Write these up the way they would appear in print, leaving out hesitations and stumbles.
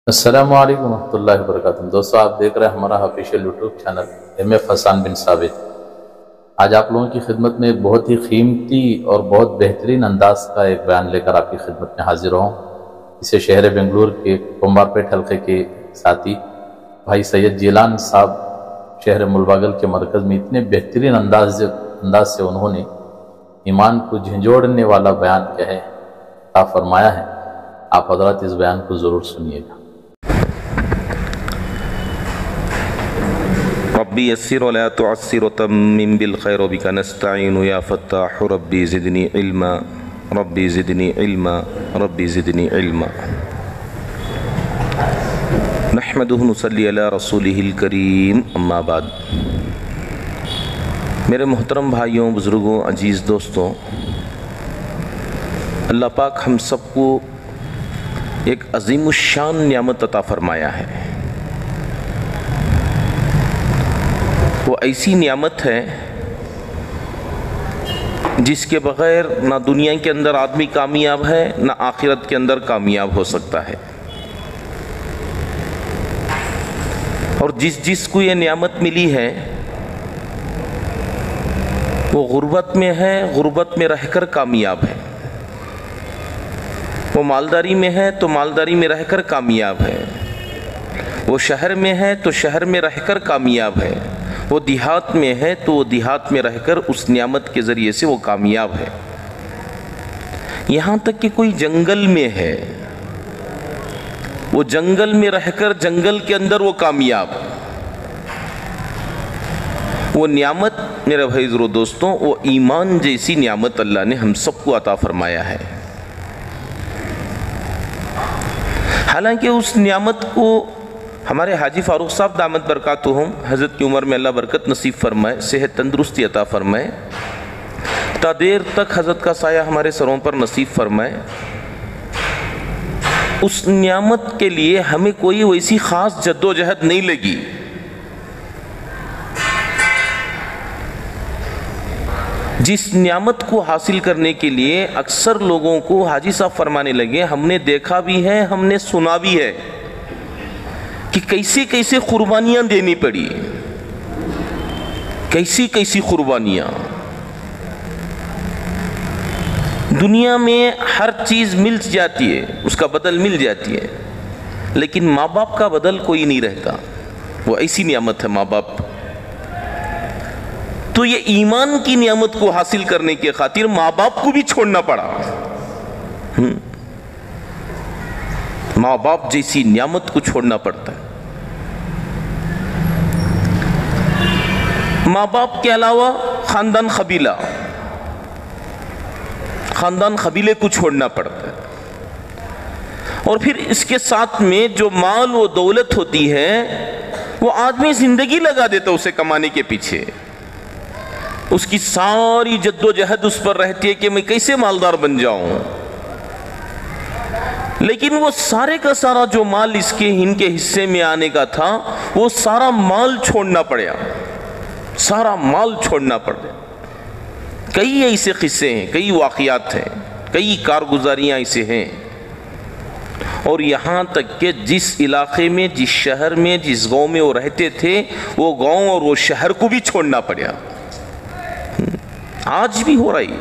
السلام علیکم ورحمۃ اللہ وبرکاتہ۔ دوستو، آپ دیکھ رہے ہیں ہمارا آفیشیل یوٹیوب چینل MF حسان بن ثابت۔ آج آپ لوگوں کی خدمت میں ایک بہت ہی قیمتی اور بہت بہترین انداز کا ایک بیان لے کر آپ کی خدمت میں حاضر ہوں۔ اسے شہر بنگلور کے کمبارپیٹ حلقے کے ساتھی بھائی سید جیلان صاحب شہر ملباگل کے مرکز میں اتنے بہترین انداز سے انہوں نے ایمان کو جھنجھوڑنے والا بیان کیا ہے عطا فرمایا ہے۔ آپ حضرات اس بیان کو ضرور سنیے گا۔ ربی یسر ولا تعسر وتمم بالخیر وبک نستعین یا فتاح ربی زدنی علما ربی زدنی علما ربی زدنی علما۔ نحمدہ نصلی علی رسولہ الکریم، اما بعد۔ میرے محترم بھائیوں، بزرگوں، عزیز دوستوں، اللہ پاک ہم سب کو ایک عظیم الشان نعمت عطا فرمایا ہے۔ وہ ایسی نعمت ہے جس کے بغیر نہ دنیا کے اندر آدمی کامیاب ہے، نہ آخرت کے اندر کامیاب ہو سکتا ہے۔ اور جس کو یہ نعمت ملی ہے وہ غربت میں ہے، غربت میں رہ کر کامیاب ہے۔ وہ مالداری میں ہے تو مالداری میں رہ کر کامیاب ہے۔ وہ شہر میں ہے تو شہر میں رہ کر کامیاب ہے۔ وہ دیہات میں ہے تو وہ دیہات میں رہ کر اس نعمت کے ذریعے سے وہ کامیاب ہے۔ یہاں تک کہ کوئی جنگل میں ہے، وہ جنگل میں رہ کر جنگل کے اندر وہ کامیاب۔ وہ نعمت میرے بھائیو دوستوں، وہ ایمان جیسی نعمت اللہ نے ہم سب کو عطا فرمایا ہے۔ حالانکہ اس نعمت کو ہمارے حاجی فاروق صاحب دامت برکاتہم، حضرت کی عمر میں اللہ برکت نصیب فرمائے، صحت تندرستی عطا فرمائے، تا دیر تک حضرت کا سایہ ہمارے سروں پر نصیب فرمائے، اس نعمت کے لیے ہمیں کوئی ویسی خاص جد و جہد نہیں لگی۔ جس نعمت کو حاصل کرنے کے لیے اکثر لوگوں کو حاجی صاحب فرمانے لگے، ہم نے دیکھا بھی ہے، ہم نے سنا بھی ہے کہ کیسی کیسی قربانیاں دینی پڑی، کیسی کیسی قربانیاں۔ دنیا میں ہر چیز مل جاتی ہے، اس کا بدل مل جاتی ہے، لیکن ماں باپ کا بدل کوئی نہیں رہتا۔ وہ ایسی نعمت ہے ماں باپ۔ تو یہ ایمان کی نعمت کو حاصل کرنے کے خاطر ماں باپ کو بھی چھوڑنا پڑا۔ ماں باپ جیسی نعمت کو چھوڑنا پڑتا ہے۔ ماں باپ کے علاوہ خاندان قبیلہ، خاندان قبیلے کو چھوڑنا پڑتا ہے۔ اور پھر اس کے ساتھ میں جو مال و دولت ہوتی ہے، وہ آدمی زندگی لگا دیتا اسے کمانے کے پیچھے۔ اس کی ساری جد و جہد اس پر رہتی ہے کہ میں کیسے مالدار بن جاؤں، لیکن وہ سارے کا سارا جو مال ان کے حصے میں آنے کا تھا، وہ سارا مال چھوڑنا پڑا، سارا مال چھوڑنا پڑا۔ کئی ایسے قصے ہیں، کئی واقعات ہیں، کئی کارگزاریاں ایسے ہیں۔ اور یہاں تک کہ جس علاقے میں، جس شہر میں، جس گاؤں میں وہ رہتے تھے، وہ گاؤں اور وہ شہر کو بھی چھوڑنا پڑا۔ آج بھی ہو رہی،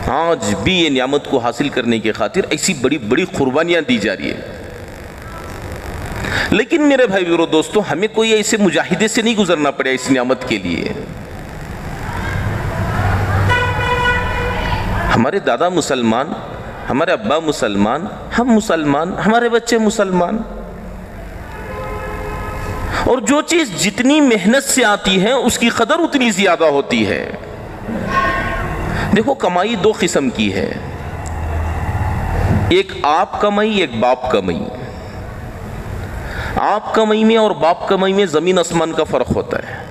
آج بھی یہ نعمت کو حاصل کرنے کے خاطر ایسی بڑی بڑی قربانیاں دی جا رہی ہے۔ لیکن میرے بھائی اور دوستوں، ہمیں کوئی ایسے مجاہدے سے نہیں گزرنا پڑا اس نعمت کے لیے۔ ہمارے دادا مسلمان، ہمارے ابا مسلمان، ہم مسلمان، ہمارے بچے مسلمان۔ اور جو چیز جتنی محنت سے آتی ہے اس کی قدر اتنی زیادہ ہوتی ہے۔ دیکھو، کمائی دو قسم کی ہے، ایک آپ کمائی، ایک باپ کمائی۔ آپ کمائی میں اور باپ کمائی میں زمین آسمان کا فرق ہوتا ہے۔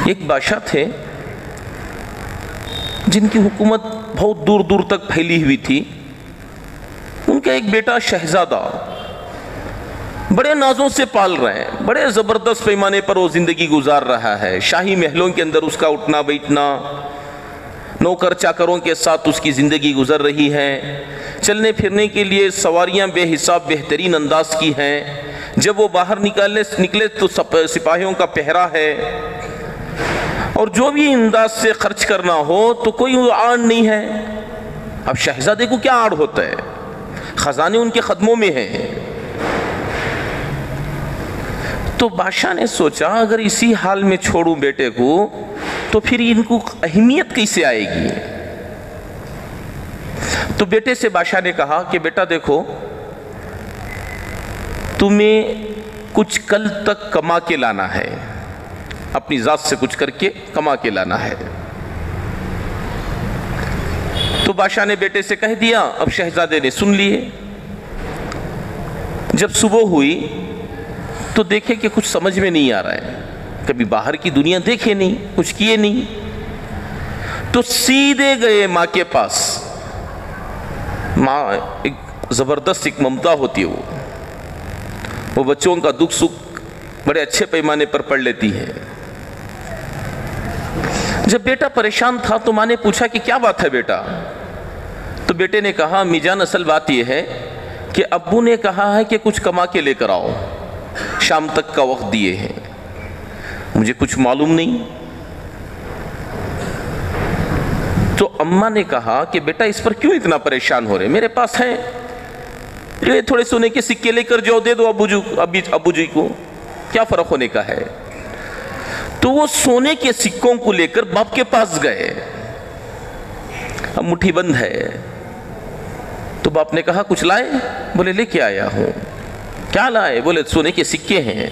ایک بادشاہ تھے جن کی حکومت بہت دور دور تک پھیلی ہوئی تھی۔ ان کا ایک بیٹا شہزادہ بڑے نازوں سے پال رہے ہیں، بڑے زبردست پیمانے پر وہ زندگی گزار رہا ہے۔ شاہی محلوں کے اندر اس کا اٹھنا بیٹھنا، نوکر چاکروں کے ساتھ اس کی زندگی گزر رہی ہے، چلنے پھرنے کے لیے سواریاں بے حساب بہترین انداز کی ہیں، جب وہ باہر نکلے تو سپاہیوں کا پہرا ہے، اور جو بھی انداز سے خرچ کرنا ہو تو کوئی آڑ نہیں ہے۔ اب شہزادے کو کیا آڑ ہوتا ہے؟ خزانے ان کے قدموں میں ہیں۔ تو بادشاہ نے سوچا اگر اسی حال میں چھوڑوں بیٹے کو تو پھر ان کو اہمیت کیسے آئے گی؟ تو بیٹے سے بادشاہ نے کہا کہ بیٹا دیکھو، تمہیں کچھ کل تک کما کے لانا ہے، اپنی ذات سے کچھ کر کے کما کے لانا ہے۔ تو بادشاہ نے بیٹے سے کہہ دیا، اب شہزادے نے سن لیے۔ جب صبح ہوئی تو دیکھے کہ کچھ سمجھ میں نہیں آ رہا ہے، کبھی باہر کی دنیا دیکھے نہیں، کچھ کیے نہیں، تو سیدھے گئے ماں کے پاس۔ ماں ایک زبردست ایک ممتا ہوتی ہے، وہ بچوں کا دکھ سکھ بڑے اچھے پیمانے پر پڑھ لیتی ہے۔ جب بیٹا پریشان تھا تو ماں نے پوچھا کہ کیا بات ہے بیٹا؟ تو بیٹے نے کہا امی جان اصل بات یہ ہے کہ ابو نے کہا ہے کہ کچھ کما کے لے کر آؤ، شام تک کا وقت دیے ہیں، مجھے کچھ معلوم نہیں۔ تو اماں نے کہا کہ بیٹا اس پر کیوں اتنا پریشان ہو رہے؟ میرے پاس ہیں، یہ تھوڑے سونے کے سکے لے کر جاؤ، دے دو ابو جی کو، کیا فرق ہونے کا ہے؟ تو وہ سونے کے سکوں کو لے کر باپ کے پاس گئے۔ اب مٹھی بند ہے، تو باپ نے کہا کچھ لائے؟ بولے لے کے آیا ہوں۔ کیا لائے؟ بولے سونے کے سکے ہیں۔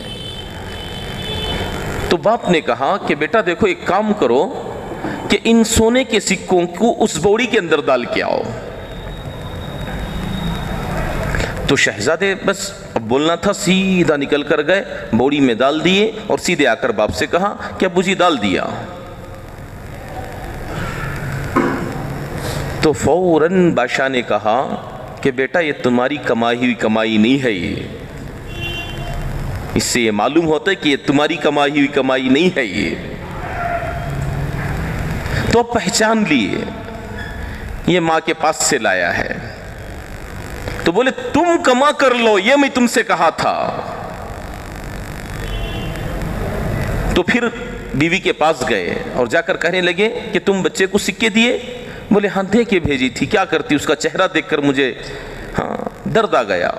تو باپ نے کہا کہ بیٹا دیکھو ایک کام کرو کہ ان سونے کے سکوں کو اس بوری کے اندر ڈال کے آؤ۔ تو شہزادے بس اب بولنا تھا، سیدھا نکل کر گئے، بوری میں ڈال دیے اور سیدھے آ کر باپ سے کہا کہ ابو جی ڈال دیا۔ تو فوراً بادشاہ نے کہا کہ بیٹا یہ تمہاری کمائی ہوئی کمائی نہیں ہے، یہ اس سے یہ معلوم ہوتا ہے کہ یہ تمہاری کمائی ہوئی کمائی نہیں ہے، یہ تو اب پہچان لیے یہ ماں کے پاس سے لایا ہے۔ تو بولے تم کما کر لو، یہ میں تم سے کہا تھا۔ تو پھر بیوی کے پاس گئے اور جا کر کہنے لگے کہ تم بچے کو سکے دیے؟ بولے ہاں دے کے بھیجی تھی، کیا کرتی؟ اس کا چہرہ دیکھ کر مجھے درد آ گیا۔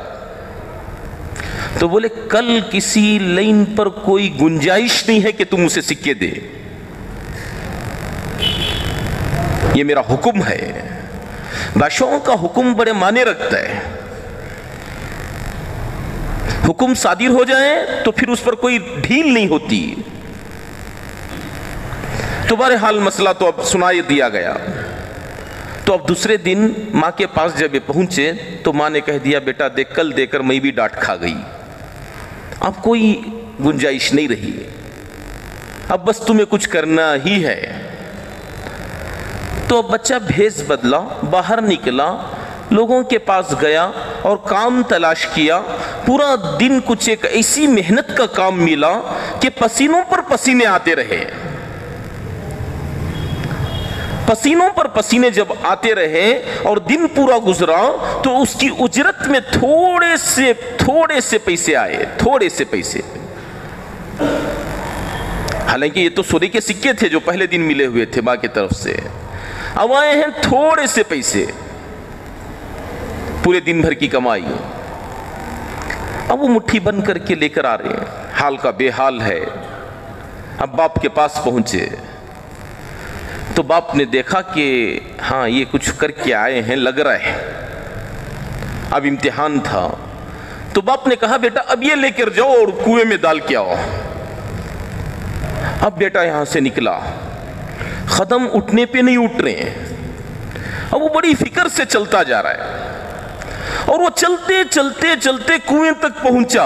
تو بولے کل کسی لائن پر کوئی گنجائش نہیں ہے کہ تم اسے سکے دے، یہ میرا حکم ہے۔ بادشاہوں کا حکم بڑے معنی رکھتا ہے، حکم صادر ہو جائے تو پھر اس پر کوئی ڈھیل نہیں ہوتی۔ تو بہرحال مسئلہ تو اب سنائی دیا گیا۔ تو اب دوسرے دن ماں کے پاس جب یہ پہنچے تو ماں نے کہہ دیا بیٹا دیکھ کل دے کر میں بھی ڈانٹ کھا گئی، اب کوئی گنجائش نہیں رہی، اب بس تمہیں کچھ کرنا ہی ہے۔ تو اب بچہ بھیس بدلا، باہر نکلا، لوگوں کے پاس گیا اور کام تلاش کیا۔ پورا دن کچھ ایک ایسی محنت کا کام ملا کہ پسینوں پر پسینے آتے رہے۔ پسینوں پر پسینے جب آتے رہے اور دن پورا گزرا تو اس کی اجرت میں تھوڑے سے پیسے آئے، تھوڑے سے پیسے۔ حالانکہ یہ تو سونے کے سکے تھے جو پہلے دن ملے ہوئے تھے ماں کی طرف سے، اب آئے ہیں تھوڑے سے پیسے، پورے دن بھر کی کمائی۔ اب وہ مٹھی بند کر کے لے کر آ رہے ہیں، حال کا بے حال ہے۔ اب باپ کے پاس پہنچے تو باپ نے دیکھا کہ ہاں یہ کچھ کر کے آئے ہیں، لگ رہا ہے اب امتحان تھا۔ تو باپ نے کہا بیٹا اب یہ لے کر جاؤ اور کنویں میں ڈال کے آؤ۔ اب بیٹا یہاں سے نکلا، قدم اٹھنے پہ نہیں اٹھ رہے ہیں، اب وہ بڑی فکر سے چلتا جا رہا ہے اور وہ چلتے چلتے چلتے کنویں تک پہنچا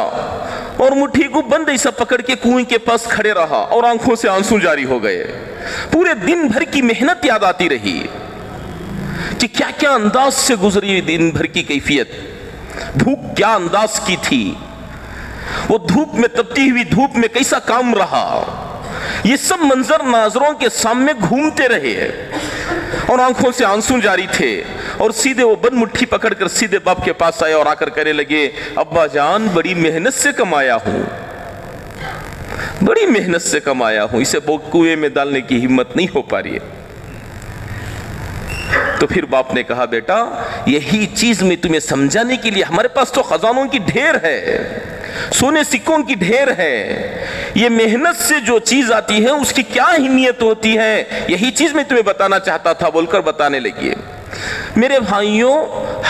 اور مٹھی کو بند ایسا پکڑ کے کنویں کے پاس کھڑے رہا اور آنکھوں سے آنسو جاری ہو گئے۔ پورے دن بھر کی محنت یاد آتی رہی کہ کیا کیا انداز سے گزری دن بھر کی کیفیت، دھوپ کیا انداز کی تھی، وہ دھوپ میں تپتی ہوئی دھوپ میں کیسا کام رہا، یہ سب منظر ناظروں کے سامنے گھومتے رہے۔ اور آنکھوں سے آنسو جاری تھے، اور سیدھے وہ بند مٹھی پکڑ کر سیدھے باپ کے پاس آئے اور آ کر کہنے لگے ابا جان بڑی محنت سے کمایا ہوں، بڑی محنت سے کمایا ہوں، اسے کنویں میں ڈالنے کی ہمت نہیں ہو پا رہی ہے۔ تو پھر باپ نے کہا بیٹا یہی چیز میں تمہیں سمجھانے کے لیے، ہمارے پاس تو خزانوں کی ڈھیر ہے، سونے سکوں کی ڈھیر ہے، یہ محنت سے جو چیز آتی ہے اس کی کیا اہمیت ہوتی ہے، یہی چیز میں تمہیں بتانا چاہتا تھا، بول کر بتانے لگے۔ میرے بھائیوں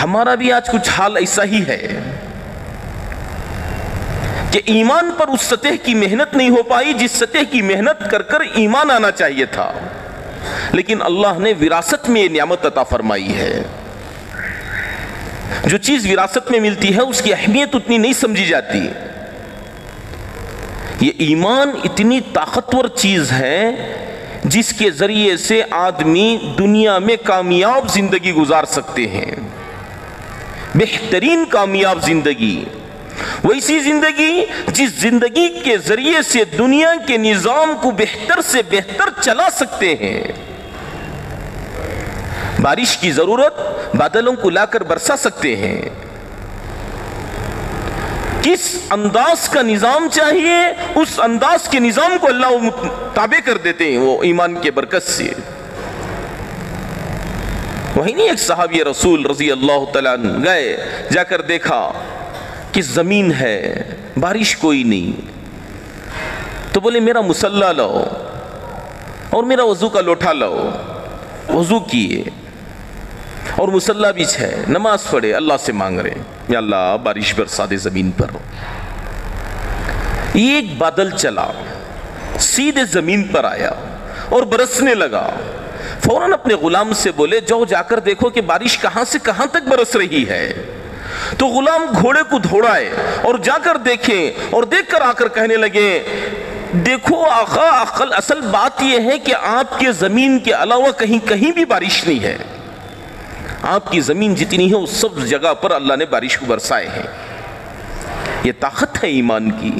ہمارا بھی آج کچھ حال ایسا ہی ہے کہ ایمان پر اس سطح کی محنت نہیں ہو پائی جس سطح کی محنت کر کر ایمان آنا چاہیے تھا، لیکن اللہ نے وراثت میں یہ نعمت عطا فرمائی ہے۔ جو چیز وراثت میں ملتی ہے اس کی اہمیت اتنی نہیں سمجھی جاتی۔ یہ ایمان اتنی طاقتور چیز ہے جس کے ذریعے سے آدمی دنیا میں کامیاب زندگی گزار سکتے ہیں، بہترین کامیاب زندگی، ویسی زندگی جس زندگی کے ذریعے سے دنیا کے نظام کو بہتر سے بہتر چلا سکتے ہیں۔ بارش کی ضرورت، بادلوں کو لا کر برسا سکتے ہیں۔ کس انداز کا نظام چاہیے اس انداز کے نظام کو اللہ تابع کر دیتے ہیں وہ ایمان کے برکت سے۔ وہی نہیں ایک صحابی رسول رضی اللہ تعالیٰ عنہ گئے، جا کر دیکھا کہ زمین ہے بارش کوئی نہیں، تو بولے میرا مصلی لاؤ اور میرا وضو کا لوٹا لاؤ، وضو کیے اور مصلی بچھائے، نماز پڑھے، اللہ سے مانگ رہے ہیں یا اللہ بارش برسا دے زمین پر۔ ایک بادل چلا سیدھے زمین پر آیا اور برسنے لگا، فوراً اپنے غلام سے بولے جاؤ جا کر دیکھو کہ بارش کہاں سے کہاں تک برس رہی ہے۔ تو غلام گھوڑے کو دھوڑائے اور جا کر دیکھیں، اور دیکھ کر آ کر کہنے لگے دیکھو آقا اصل بات یہ ہے کہ آپ کے زمین کے علاوہ کہیں کہیں بھی بارش نہیں ہے، آپ کی زمین جتنی ہے اس سب جگہ پر اللہ نے بارش کو برسائے ہیں۔ یہ طاقت ہے ایمان کی،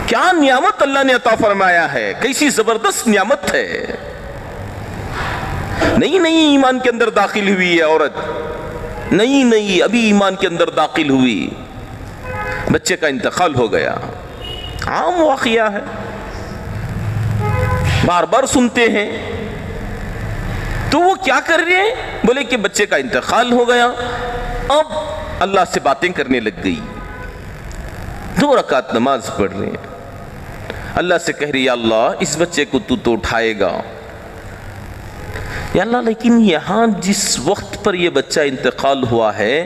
کیا نعمت اللہ نے عطا فرمایا ہے، کیسی زبردست نعمت ہے۔ نئی ایمان کے اندر داخل ہوئی ہے عورت، نئی ابھی ایمان کے اندر داخل ہوئی، بچے کا انتقال ہو گیا، عام واقعہ ہے، بار بار سنتے ہیں۔ تو وہ کیا کر رہے ہیں؟ بولے کہ بچے کا انتقال ہو گیا، اب اللہ سے باتیں کرنے لگ گئی، 2 رکعت نماز پڑھ رہے ہیں، اللہ سے کہہ رہی یا اللہ اس بچے کو تو اٹھائے گا یا اللہ، لیکن یہاں جس وقت پر یہ بچہ انتقال ہوا ہے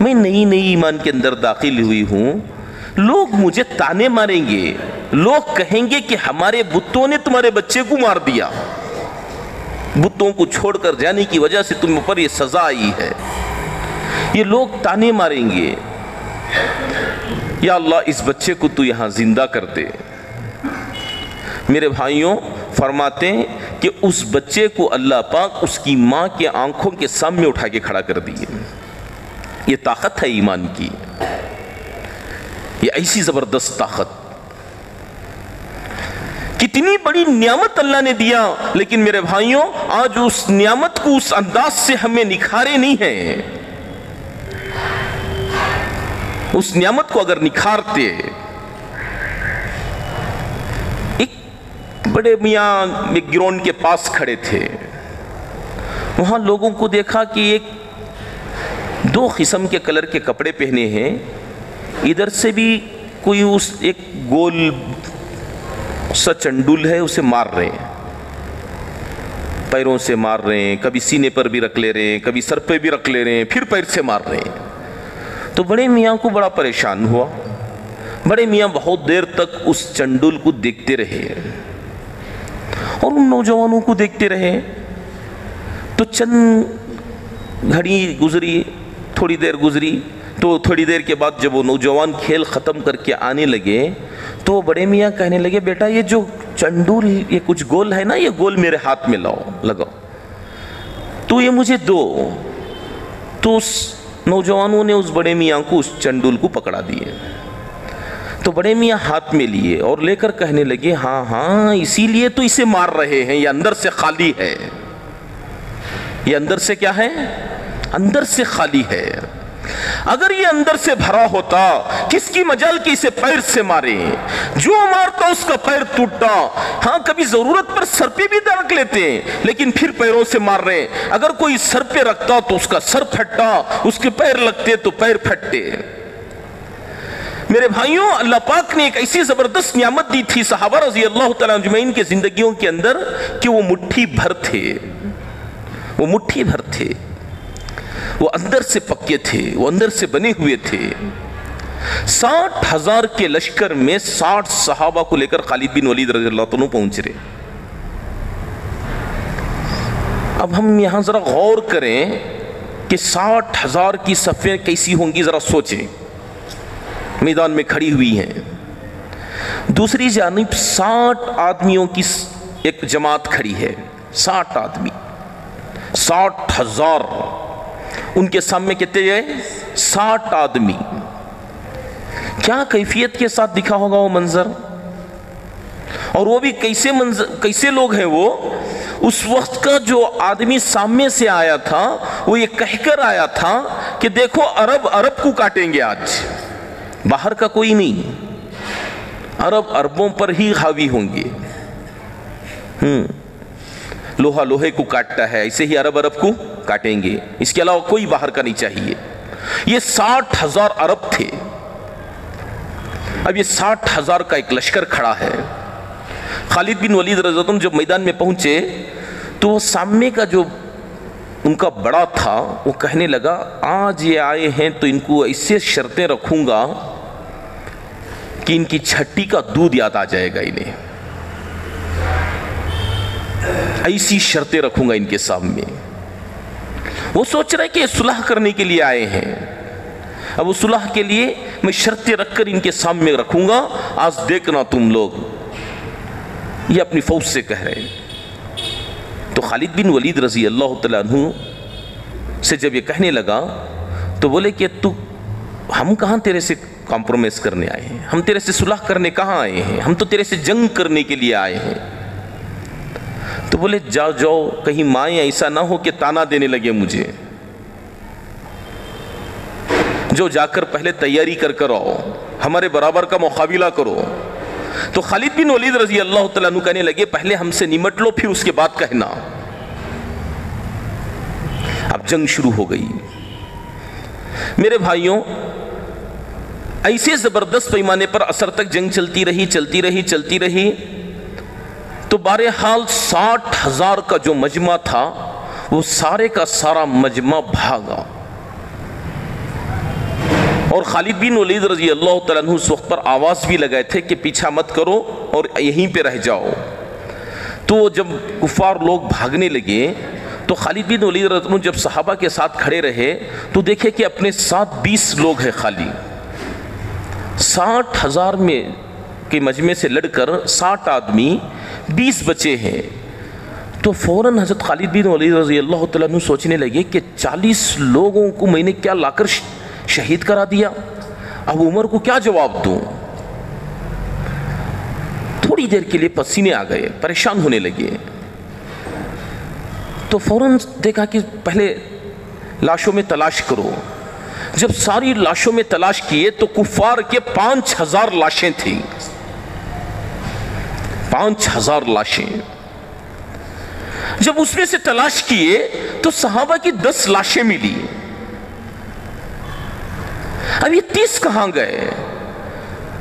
میں نئی ایمان کے اندر داخل ہوئی ہوں، لوگ مجھے تانے ماریں گے، لوگ کہیں گے کہ ہمارے بتوں نے تمہارے بچے کو مار دیا، بتوں کو چھوڑ کر جانے کی وجہ سے تم پر یہ سزا آئی ہے، یہ لوگ تانے ماریں گے، یا اللہ اس بچے کو تو یہاں زندہ کر دے۔ میرے بھائیوں فرماتے ہیں کہ اس بچے کو اللہ پاک اس کی ماں کے آنکھوں کے سامنے اٹھا کے کھڑا کر دیے۔ یہ طاقت ہے ایمان کی، یہ ایسی زبردست طاقت، کتنی بڑی نعمت اللہ نے دیا، لیکن میرے بھائیوں آج اس نعمت کو اس انداز سے ہمیں نکھارے نہیں ہیں۔ اس نعمت کو اگر نکھارتے، بڑے میاں ایک گراؤنڈ کے پاس کھڑے تھے، وہاں لوگوں کو دیکھا کہ ایک 2 قسم کے کلر کے کپڑے پہنے ہیں، ادھر سے بھی کوئی اس ایک گول سا چنڈول ہے اسے مار رہے ہیں، پیروں سے مار رہے ہیں، کبھی سینے پر بھی رکھ لے رہے ہیں، کبھی سر پہ بھی رکھ لے رہے ہیں، پھر پیر سے مار رہے ہیں۔ تو بڑے میاں کو بڑا پریشان ہوا، بڑے میاں بہت دیر تک اس چنڈول کو دیکھتے رہے اور ان نوجوانوں کو دیکھتے رہے۔ تو چند گھڑی گزری، تھوڑی دیر گزری، تو تھوڑی دیر کے بعد جب وہ نوجوان کھیل ختم کر کے آنے لگے تو بڑے میاں کہنے لگے بیٹا یہ جو چنڈول یہ کچھ گول ہے نا، یہ گول میرے ہاتھ میں لاؤ، لگاؤ، تو یہ مجھے دو۔ تو اس نوجوانوں نے اس بڑے میاں کو اس چنڈول کو پکڑا دیے، تو بڑے میاں ہاتھ میں لیے اور لے کر کہنے لگے ہاں ہاں اسی لیے تو اسے مار رہے ہیں، یہ اندر سے خالی ہے، یہ اندر سے کیا ہے؟ اندر سے خالی ہے۔ اگر یہ اندر سے بھرا ہوتا کس کی مجال کی اسے پیر سے مارے، جو مارتا اس کا پیر ٹوٹتا۔ ہاں کبھی ضرورت پر سر پہ بھی رکھ لیتے ہیں لیکن پھر پیروں سے مار رہے ہیں، اگر کوئی سر پہ رکھتا تو اس کا سر پھٹتا، اس کے پیر لگتے تو پیر پھٹتے۔ میرے بھائیوں، اللہ پاک نے ایک ایسی زبردست نعمت دی تھی صحابہ رضی اللہ تعالیٰ اجمعین کے زندگیوں کے اندر کہ وہ مٹھی بھر تھے، وہ مٹھی بھر تھے، وہ اندر سے پکے تھے، وہ اندر سے بنے ہوئے تھے۔ 60,000 کے لشکر میں 60 صحابہ کو لے کر خالد بن ولید رضی اللہ عنہ پہنچ رہے۔ اب ہم یہاں ذرا غور کریں کہ 60,000 کی صفیں کیسی ہوں گی، ذرا سوچیں۔ میدان میں کھڑی ہوئی ہیں، دوسری جانب 60 آدمیوں کی ایک جماعت کھڑی ہے، 60 آدمی، 60,000 ان کے سامنے کتنے گئے؟ 60 آدمی۔ کیا کیفیت کے ساتھ دکھا ہوگا وہ منظر، اور وہ بھی کیسے لوگ ہیں وہ؟ اس وقت کا جو آدمی سامنے سے آیا تھا وہ یہ کہہ کر آیا تھا کہ دیکھو عرب کو کاٹیں گے آج، باہر کا کوئی نہیں، عربوں پر ہی حاوی ہوں گے۔ لوہا لوہے کو کاٹتا ہے، ایسے ہی عرب کو کاٹیں گے، اس کے علاوہ کوئی باہر کا نہیں چاہیے۔ یہ 60,000 عرب تھے۔ اب یہ 60,000 کا ایک لشکر کھڑا ہے۔ خالد بن ولید رضی اللہ عنہ جب میدان میں پہنچے تو وہ سامنے کا جو ان کا بڑا تھا وہ کہنے لگا آج یہ آئے ہیں تو ان کو ایسے شرطیں رکھوں گا کہ ان کی چھٹی کا دودھ یاد آ جائے گا، انہیں ایسی شرطیں رکھوں گا ان کے سامنے۔ وہ سوچ رہے کہ یہ صلح کرنے کے لیے آئے ہیں، اب وہ صلح کے لیے میں شرطیں رکھ کر ان کے سامنے رکھوں گا، آج دیکھنا تم لوگ۔ یہ اپنی فوج سے کہہ رہے ہیں۔ تو خالد بن ولید رضی اللہ تعالیٰ عنہ سے جب یہ کہنے لگا تو بولے کہ ہم کہاں تیرے سے کمپرومائز کرنے آئے ہیں، ہم تیرے سے صلح کرنے کہاں آئے ہیں، ہم تو تیرے سے جنگ کرنے کے لیے آئے ہیں۔ تو بولے جاؤ کہیں مائیں ایسا نہ ہو کہ تانا دینے لگے مجھے، جو جا کر پہلے تیاری کر آؤ، ہمارے برابر کا مقابلہ کرو۔ تو خالد بن ولید رضی اللہ تعالیٰ عنہ کہنے لگے پہلے ہم سے نمٹ لو پھر اس کے بعد کہنا۔ اب جنگ شروع ہو گئی۔ میرے بھائیوں، ایسے زبردست پیمانے پر اثر تک جنگ چلتی رہی تو بہرحال 60,000 کا جو مجمع تھا وہ سارے کا سارا مجمع بھاگا، اور خالد بن ولید رضی اللہ تعالیٰ عنہ اس وقت پر آواز بھی لگائے تھے کہ پیچھا مت کرو اور یہیں پہ رہ جاؤ۔ تو جب کفار لوگ بھاگنے لگے تو خالد بن ولید رضی اللہ عنہ جب صحابہ کے ساتھ کھڑے رہے تو دیکھے کہ اپنے ساتھ 20 لوگ ہیں خالی، 60,000 میں کے مجمع سے لڑ کر 60 آدمی 20 بچے ہیں۔ تو فوراً حضرت خالد بن ولید رضی اللہ تعالیٰ عنہ سوچنے لگے کہ 40 لوگوں کو میں نے کیا لا کر شہید کرا دیا، اب عمر کو کیا جواب دوں۔ تھوڑی دیر کے لیے پسینے آ گئے، پریشان ہونے لگے۔ تو فوراً دیکھا کہ پہلے لاشوں میں تلاش کرو۔ جب ساری لاشوں میں تلاش کیے تو کفار کے 5,000 لاشیں تھیں، 5,000 لاشیں۔ جب اس میں سے تلاش کیے تو صحابہ کی 10 لاشیں ملی۔ اب یہ 30 کہاں گئے؟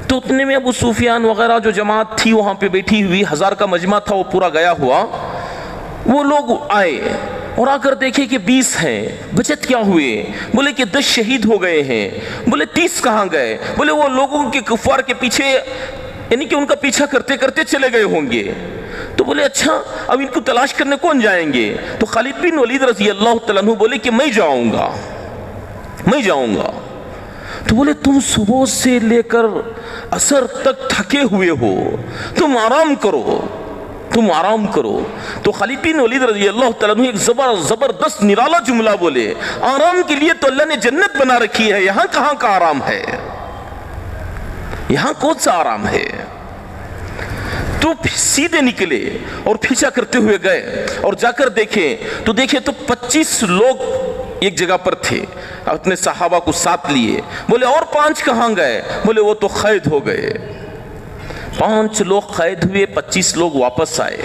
تو اتنے میں ابو سفیان وغیرہ جو جماعت تھی وہاں پہ بیٹھی ہوئی، 1000 کا مجمع تھا وہ پورا گیا ہوا، وہ لوگ آئے اور آ کر دیکھے کہ 20 ہیں، بچت کیا ہوئے؟ بولے کہ 10 شہید ہو گئے ہیں۔ بولے 30 کہاں گئے؟ بولے وہ لوگوں کے کفار کے پیچھے، یعنی کہ ان کا پیچھا کرتے کرتے چلے گئے ہوں گے۔ تو بولے اچھا اب ان کو تلاش کرنے کون جائیں گے؟ تو خالد بن ولید رضی اللہ تعالیٰ عنہ بولے کہ میں جاؤں گا۔ تو بولے تم صبح سے لے کر عصر تک تھکے ہوئے ہو، تم آرام کرو۔ تو خالد بن ولید رضی اللہ تعالیٰ عنہ ایک زبردست نرالا جملہ بولے، آرام کے لیے تو اللہ نے جنت بنا رکھی ہے، یہاں کہاں کا آرام ہے؟ یہاں کون سا آرام ہے؟ تو سیدھے نکلے اور پیچھا کرتے ہوئے گئے اور جا کر دیکھیں تو 25 لوگ ایک جگہ پر تھے، اپنے صحابہ کو ساتھ لیے. بولے اور 5 کہاں گئے؟ بولے وہ تو قید ہو گئے. 5 لوگ قید ہوئے، 25 لوگ واپس آئے.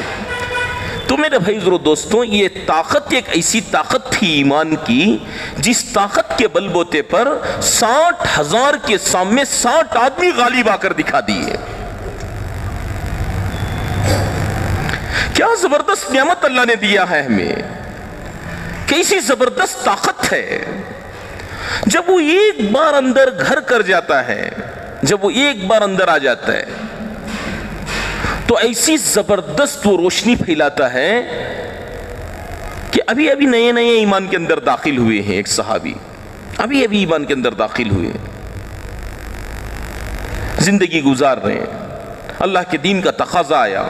تو میرے بھائی ضرور دوستوں، یہ طاقت ایک ایسی طاقت تھی ایمان کی جس طاقت کے بل بوتے پر 60,000 کے سامنے 60 آدمی غالب آ کر دکھا دیے. کیا زبردست نعمت اللہ نے دیا ہے ہمیں، کیسی زبردست طاقت ہے. جب وہ ایک بار اندر گھر کر جاتا ہے، جب وہ ایک بار اندر آ جاتا ہے تو ایسی زبردست وہ روشنی پھیلاتا ہے کہ ابھی نئے ایمان کے اندر داخل ہوئے ہیں. ایک صحابی ابھی ایمان کے اندر داخل ہوئے، زندگی گزار رہے ہیں، اللہ کے دین کا تقاضا آیا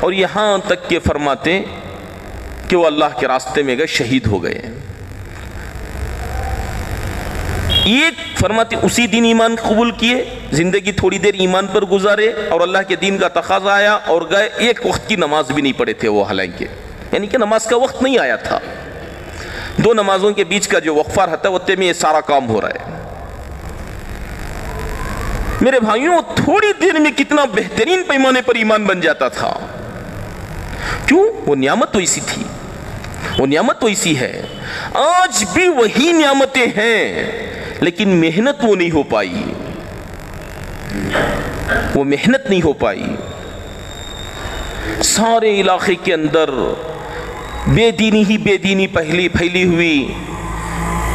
اور یہاں تک کہ فرماتے کہ وہ اللہ کے راستے میں گئے، شہید ہو گئے. ایک فرماتے اسی دن ایمان قبول کیے، زندگی تھوڑی دیر ایمان پر گزارے اور اللہ کے دین کا تقاضا آیا اور گئے. ایک وقت کی نماز بھی نہیں پڑھے تھے وہ، حالانکہ یعنی کہ نماز کا وقت نہیں آیا تھا. 2 نمازوں کے بیچ کا جو وقفہ رہتا ہے وہ میں یہ سارا کام ہو رہا ہے. میرے بھائیوں، تھوڑی دیر میں کتنا بہترین پیمانے پر ایمان بن جاتا تھا. کیوں؟ وہ نعمت تو ایسی تھی، وہ نعمت تو ایسی ہے. آج بھی وہی نعمتیں ہیں لیکن محنت وہ نہیں ہو پائی، وہ محنت نہیں ہو پائی. سارے علاقے کے اندر بے دینی ہی بے دینی پھیلی ہوئی.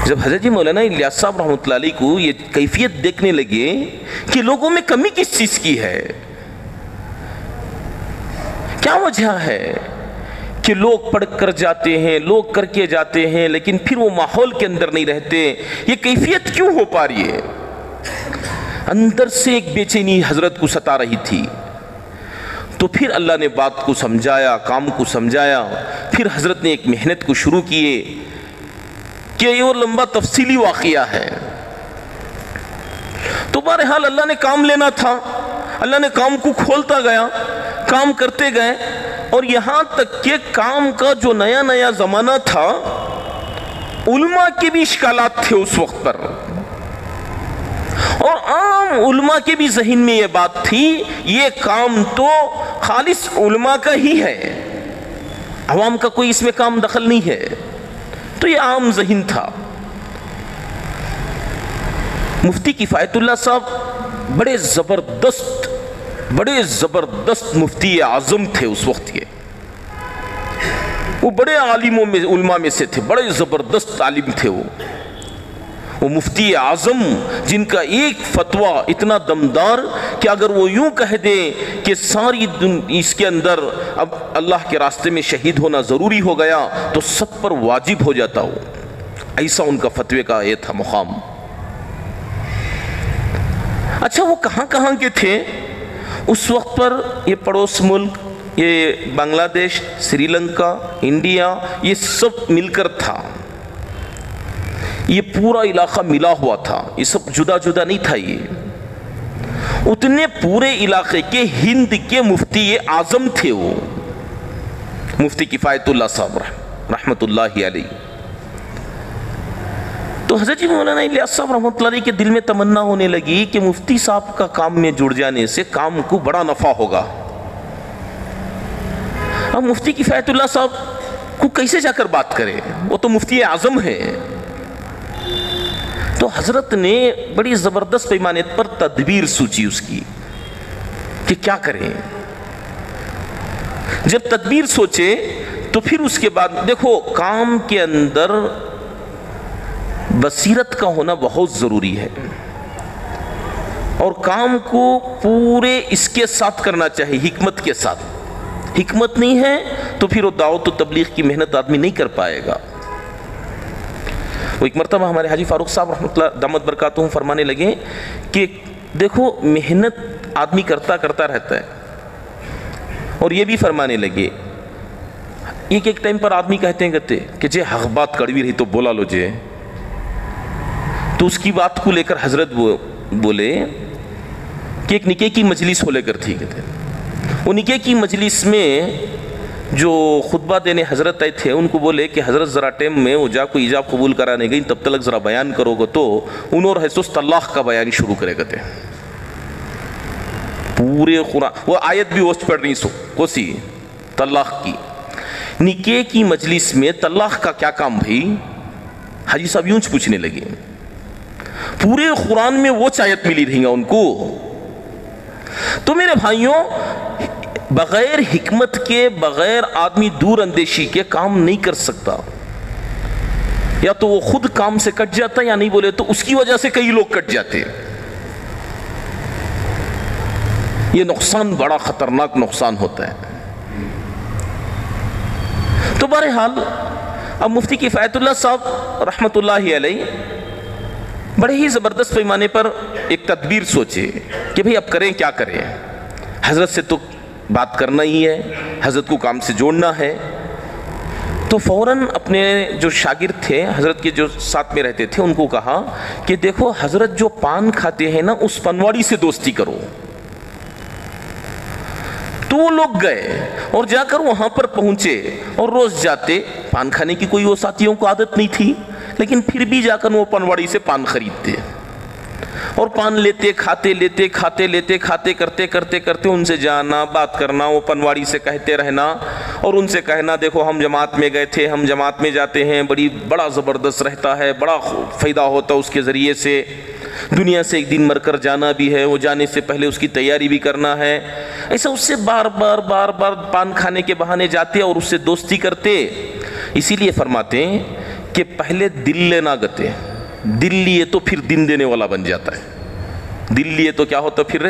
جب حضرت مولانا الیاس صاحب رحمۃ اللہ علیہ کو یہ کیفیت دیکھنے لگے کہ لوگوں میں کمی کس چیز کی ہے، کیا وجہ ہے کہ لوگ پڑھ کر جاتے ہیں، لوگ کر کے جاتے ہیں لیکن پھر وہ ماحول کے اندر نہیں رہتے، یہ کیفیت کیوں ہو پا رہی ہے؟ اندر سے ایک بے چینی حضرت کو ستا رہی تھی. تو پھر اللہ نے بات کو سمجھایا، کام کو سمجھایا. پھر حضرت نے ایک محنت کو شروع کیے کہ یہ لمبا تفصیلی واقعہ ہے. تو بہرحال اللہ نے کام لینا تھا، اللہ نے کام کو کھولتا گیا، کام کرتے گئے اور یہاں تک کہ کام کا جو نیا زمانہ تھا، علماء کے بھی اشکالات تھے اس وقت پر، اور عام علماء کے بھی ذہن میں یہ بات تھی یہ کام تو خالص علماء کا ہی ہے، عوام کا کوئی اس میں کام دخل نہیں ہے. تو یہ عام ذہن تھا. مفتی کفایت اللہ صاحب بڑے زبردست مفتی اعظم تھے اس وقت کے. وہ بڑے عالموں میں، علماء میں سے تھے، بڑے زبردست عالم تھے. وہ مفتی اعظم جن کا ایک فتویٰ اتنا دمدار کہ اگر وہ یوں کہہ دے کہ ساری اس کے اندر اب اللہ کے راستے میں شہید ہونا ضروری ہو گیا تو سب پر واجب ہو جاتا ہو، ایسا ان کا فتوے کا یہ تھا مقام. اچھا، وہ کہاں کے تھے اس وقت پر؟ یہ پڑوس ملک، یہ بنگلہ دیش، سری لنکا، انڈیا، یہ سب مل کر تھا. یہ پورا علاقہ ملا ہوا تھا، یہ سب جدا نہیں تھا. یہ اتنے پورے علاقے کے ہند کے مفتی اعظم تھے. وہ مفتی کفایت اللہ صاحب رحمت اللہ علیہ. تو حضرت مولانا الیاس صاحب رحمۃ اللہ علیہ کے دل میں تمنا ہونے لگی کہ مفتی صاحب کا کام میں جڑ جانے سے کام کو بڑا نفع ہوگا. اب مفتی کفایت اللہ صاحب کو کیسے جا کر بات کرے، وہ تو مفتی اعظم ہے. تو حضرت نے بڑی زبردست پیمانے پر تدبیر سوچی اس کی کہ کیا کریں. جب تدبیر سوچے تو پھر اس کے بعد دیکھو، کام کے اندر بصیرت کا ہونا بہت ضروری ہے اور کام کو پورے اس کے ساتھ کرنا چاہیے، حکمت کے ساتھ. حکمت نہیں ہے تو پھر وہ دعوت و تبلیغ کی محنت آدمی نہیں کر پائے گا. وہ ایک مرتبہ ہمارے حاجی فاروق صاحب رحمۃ اللہ دامت برکاتہم فرمانے لگے کہ دیکھو، محنت آدمی کرتا رہتا ہے. اور یہ بھی فرمانے لگے ایک ٹائم پر آدمی کہتے کہ جے حق بات کڑوی رہی تو بولا لو جے. تو اس کی بات کو لے کر حضرت بولے کہ ایک نکاح کی مجلس ہو لے کر تھی کہتے وہ نکاح کی مجلس میں جو خطبہ دینے حضرت آئے تھے ان کو بولے کہ حضرت ذرا ٹائم میں وہ جا کو ایجاب قبول کرانے گئی تب تک ذرا بیان کرو گے تو انہوں اور حسوس طلاق کا بیان شروع کرے گتے پورے قرآن وہ آیت بھی وسط پڑھ رہی سو کوسی طلاق کی نکاح کی مجلس میں طلاق کا کیا کام بھائی حاجی صاحب یوں پوچھنے لگے پورے قرآن میں وہ آیت ملی رہی گا ان کو تو میرے بھائیوں بغیر حکمت کے بغیر آدمی دور اندیشی کے کام نہیں کر سکتا یا تو وہ خود کام سے کٹ جاتا یا نہیں بولے تو اس کی وجہ سے کئی لوگ کٹ جاتے یہ نقصان بڑا خطرناک نقصان ہوتا ہے تو بہرحال اب مفتی کفایت اللہ صاحب رحمت اللہ علیہ بڑے ہی زبردست پیمانے پر ایک تدبیر سوچے کہ بھئی اب کریں کیا کریں حضرت سے تو بات کرنا ہی ہے حضرت کو کام سے جوڑنا ہے تو فوراً اپنے جو شاگرد تھے حضرت کے جو ساتھ میں رہتے تھے ان کو کہا کہ دیکھو حضرت جو پان کھاتے ہیں نا اس پنواڑی سے دوستی کرو تو وہ لوگ گئے اور جا کر وہاں پر پہنچے اور روز جاتے پان کھانے کی کوئی وہ ساتھیوں کو عادت نہیں تھی لیکن پھر بھی جا کر وہ پنواڑی سے پان خریدتے اور پان لیتے کھاتے کرتے ان سے جانا بات کرنا وہ پنواڑی سے کہتے رہنا اور ان سے کہنا دیکھو ہم جماعت میں گئے تھے ہم جماعت میں جاتے ہیں بڑا زبردست رہتا ہے بڑا فائدہ ہوتا ہے اس کے ذریعے سے دنیا سے ایک دن مر کر جانا بھی ہے وہ جانے سے پہلے اس کی تیاری بھی کرنا ہے ایسا اس سے بار بار پان کھانے کے بہانے جاتے اور اس سے دوستی کرتے اسی لیے فرماتے ہیں کہ پہلے دل لینا گتے دل لیے تو پھر دن دینے والا بن جاتا ہے دل لیے تو کیا ہوتا پھر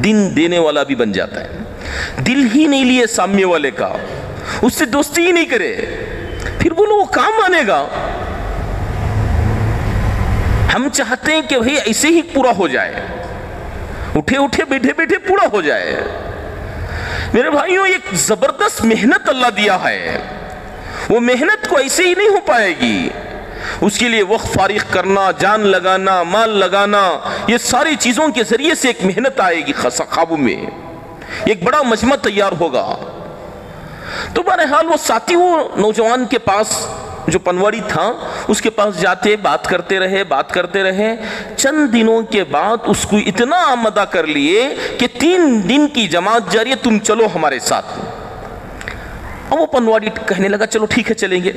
دن دینے والا بھی بن جاتا ہے دل ہی نہیں لیے سامنے والے کا اس سے دوستی ہی نہیں کرے پھر بولو وہ کام آنے گا ہم چاہتے ہیں کہ بھئی ایسے ہی پورا ہو جائے اٹھے بیٹھے پورا ہو جائے میرے بھائیوں ایک زبردست محنت اللہ دیا ہے وہ محنت کو ایسے ہی نہیں ہو پائے گی اس کے لیے وقت فارغ کرنا جان لگانا مال لگانا یہ ساری چیزوں کے ذریعے سے ایک محنت آئے گی قابو میں ایک بڑا مجمع تیار ہوگا تو بہرحال وہ ساتھی وہ نوجوان کے پاس جو پنواڑی تھا اس کے پاس جاتے بات کرتے رہے چند دنوں کے بعد اس کو اتنا آمدہ کر لیے کہ 3 دن کی جماعت جاری ہے تم چلو ہمارے ساتھ اب وہ پنواڑی کہنے لگا چلو ٹھیک ہے چلیں گے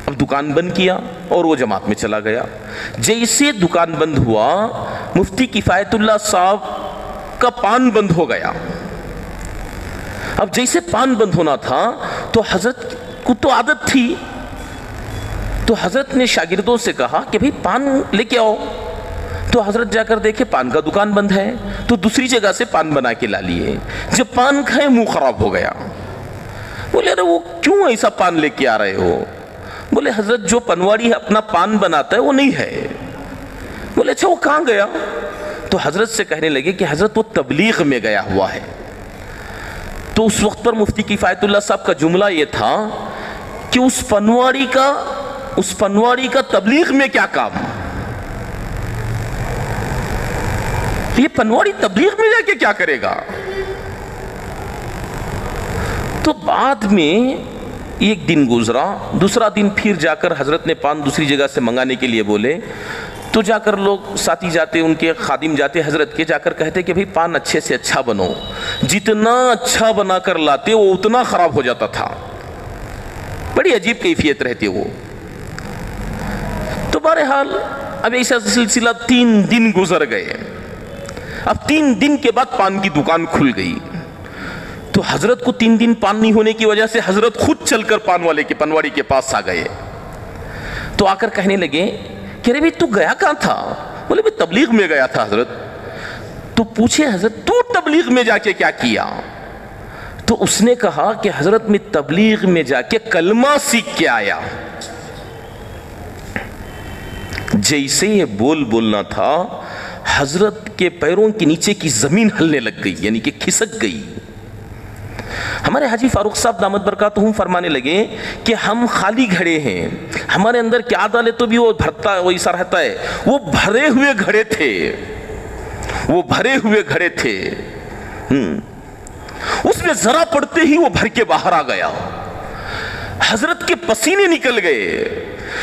اب دکان بند کیا اور وہ جماعت میں چلا گیا جیسے دکان بند ہوا مفتی کفایت اللہ صاحب کا پان بند ہو گیا اب جیسے پان بند ہونا تھا تو حضرت کو تو عادت تھی تو حضرت نے شاگردوں سے کہا کہ بھئی پان لے کے آؤ تو حضرت جا کر دیکھے پان کا دکان بند ہے تو دوسری جگہ سے پان بنا کے لا لیے جب پان کھائے منہ خراب ہو گیا بولے ارے وہ کیوں ایسا پان لے کے آ رہے ہو بولے حضرت جو پنواڑی اپنا پان بناتا ہے وہ نہیں ہے بولے اچھا وہ کہاں گیا تو حضرت سے کہنے لگے کہ حضرت وہ تبلیغ میں گیا ہوا ہے تو اس وقت پر مفتی کفایت اللہ صاحب کا جملہ یہ تھا کہ اس پنواڑی کا تبلیغ میں کیا کام یہ پنواڑی تبلیغ میں جا کے کیا کرے گا تو بعد میں ایک دن گزرا دوسرا دن پھر جا کر حضرت نے پان دوسری جگہ سے منگانے کے لیے بولے تو جا کر لوگ ساتھی جاتے ان کے خادم جاتے حضرت کے جا کر کہتے کہ بھئی پان اچھے سے اچھا بنو جتنا اچھا بنا کر لاتے وہ اتنا خراب ہو جاتا تھا بڑی عجیب کیفیت رہتی وہ تو بہرحال اب ایسا سلسلہ 3 دن گزر گئے اب 3 دن کے بعد پان کی دکان کھل گئی تو حضرت کو 3 دن پان نہیں ہونے کی وجہ سے حضرت خود چل کر پان والے کے پنواڑی کے پاس آ گئے تو آ کر کہنے لگے کہ ارے بھئی تو گیا کہاں تھا بولے بھئی تبلیغ میں گیا تھا حضرت تو پوچھے حضرت تو تبلیغ میں جا کے کیا کیا تو اس نے کہا کہ حضرت میں تبلیغ میں جا کے کلمہ سیکھ کے آیا جیسے یہ بولنا تھا حضرت کے پیروں کے نیچے کی زمین ہلنے لگ گئی یعنی کہ کھسک گئی ہمارے حاجی فاروق صاحب دامت برکاتہم فرمانے لگے کہ ہم خالی گھڑے ہیں ہمارے اندر کیا ڈالے تو بھی وہ بھرتا وہ ایسا رہتا ہے وہ بھرے ہوئے گھڑے تھے وہ بھرے ہوئے گھڑے تھے، اس میں ذرا پڑتے ہی وہ بھر کے باہر آ گیا، حضرت کے پسینے نکل گئے،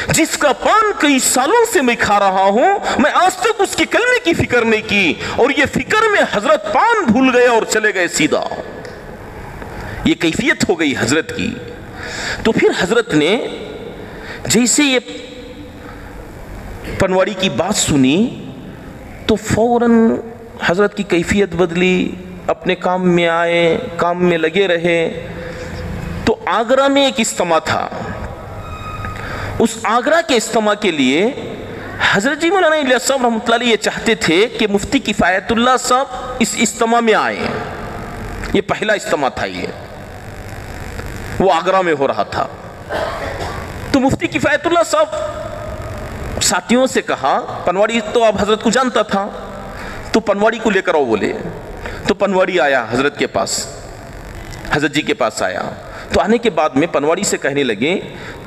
جس کا پان کئی سالوں سے میں کھا رہا ہوں، میں آج تک اس کے کلمے کی فکر نہیں کی، اور یہ فکر میں حضرت پان بھول گئے اور چلے گئے سیدھا۔ یہ کیفیت ہو گئی حضرت کی۔ تو پھر حضرت نے جیسے یہ پنواڑی کی بات سنی تو فوراً حضرت کی کیفیت بدلی، اپنے کام میں آئے، کام میں لگے رہے۔ تو آگرہ میں ایک اجتماع تھا، اس آگرہ کے اجتماع کے لیے حضرت جی مولانا الیاس صاحب رحمۃ اللہ علیہ یہ چاہتے تھے کہ مفتی کفایت اللہ صاحب اس اجتماع میں آئیں۔ یہ پہلا اجتماع تھا، وہ آگرہ میں ہو رہا تھا۔ تو مفتی کفایت اللہ صاحب ساتھیوں سے کہا، پنواڑی تو اب حضرت کو جانتا تھا، تو پنواڑی کو لے کر آؤ بولے۔ تو پنواڑی آیا حضرت کے پاس، حضرت جی کے پاس آیا۔ تو آنے کے بعد میں پنواڑی سے کہنے لگے،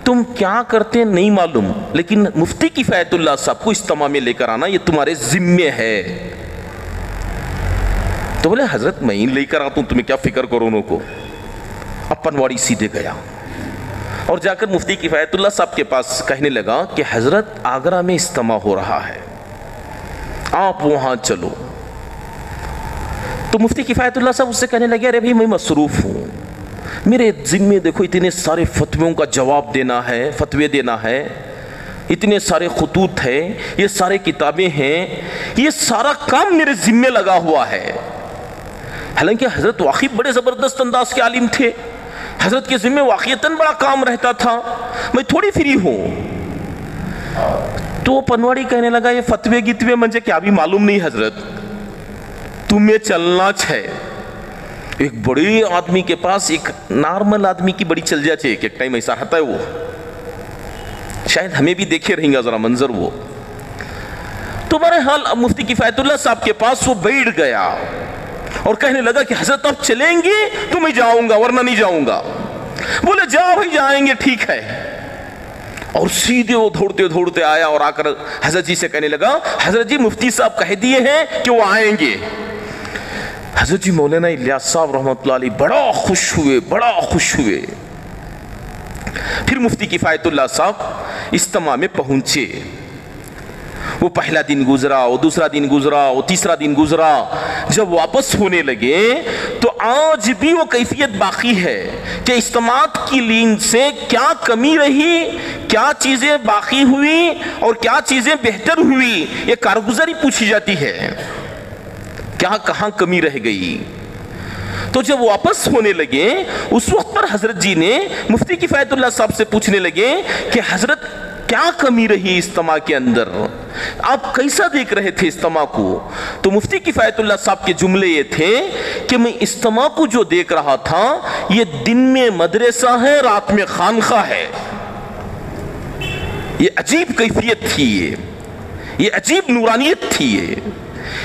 تم کیا کرتے نہیں معلوم، لیکن مفتی کفایت اللہ صاحب کو اجتماع میں لے کر آنا یہ تمہارے ذمے ہے۔ تو بولے حضرت میں ہی لے کر آتا ہوں، تمہیں کیا فکر کرو انہوں کو۔ اب پنواڑی سیدھے گیا اور جا کر مفتی کفایت اللہ صاحب کے پاس کہنے لگا کہ حضرت آگرہ میں اجتماع ہو رہا ہے، آپ وہاں چلو۔ تو مفتی کفایت اللہ صاحب اس سے کہنے لگے، ارے بھائی میں مصروف ہوں، میرے ذمے دیکھو اتنے سارے فتووں کا جواب دینا ہے، فتوے دینا ہے، اتنے سارے خطوط ہیں، یہ سارے کتابیں ہیں، یہ سارا کام میرے ذمے لگا ہوا ہے۔ حالانکہ حضرت واقعی بڑے زبردست انداز کے عالم تھے، حضرت کے ذمے واقعیتاً بڑا کام رہتا تھا، میں تھوڑی فری ہوں۔ تو پنواڑی کہنے لگا، یہ فتوے گتوے مجھے کیا بھی معلوم نہیں حضرت، تمہیں چلنا چھے۔ ایک بڑے آدمی کے پاس ایک نارمل آدمی کی بڑی چل جاتی ہے، ایک ٹائم ایسا رہتا ہے، وہ شاید ہمیں بھی دیکھے رہیں گا ذرا منظر وہ۔ تو بہرحال اب مفتی کفایت اللہ صاحب کے پاس وہ بیٹھ گیا اور کہنے لگا کہ حضرت آپ چلیں گے تو میں جاؤں گا ورنہ نہیں جاؤں گا۔ بولے جاؤ بھائی جائیں گے، ٹھیک ہے۔ اور سیدھے وہ دھوڑتے دھوڑتے آیا اور آ کر حضرت جی سے کہنے لگا، حضرت جی مفتی صاحب کہہ دیے ہیں کہ وہ آئیں گے۔ حضرت جی مولانا الیاس صاحب رحمۃ اللہ علیہ بڑا خوش ہوئے، بڑا خوش ہوئے۔ پھر مفتی کفایت اللہ صاحب اجتماع میں پہنچے۔ وہ پہلا دن گزرا، وہ دوسرا دن گزرا، وہ تیسرا دن گزرا۔ جب واپس ہونے لگے تو آج بھی وہ کیفیت باقی ہے کہ اجتماعات کی لین سے کیا کمی رہی، کیا چیزیں باقی ہوئی اور کیا چیزیں بہتر ہوئی، یہ کارگزاری پوچھی جاتی ہے، کیا کہاں کمی رہ گئی۔ تو جب واپس ہونے لگے اس وقت پر حضرت جی نے مفتی کفایت اللہ صاحب سے پوچھنے لگے کہ حضرت کیا کمی رہی اجتماع کے اندر، آپ کیسا دیکھ رہے تھے اجتماع کو؟ تو مفتی کفایت اللہ صاحب کے جملے یہ تھے کہ میں اجتماع کو جو دیکھ رہا تھا یہ دن میں مدرسہ ہے، رات میں خانقاہ ہے۔ یہ عجیب کیفیت تھی، یہ عجیب نورانیت تھی۔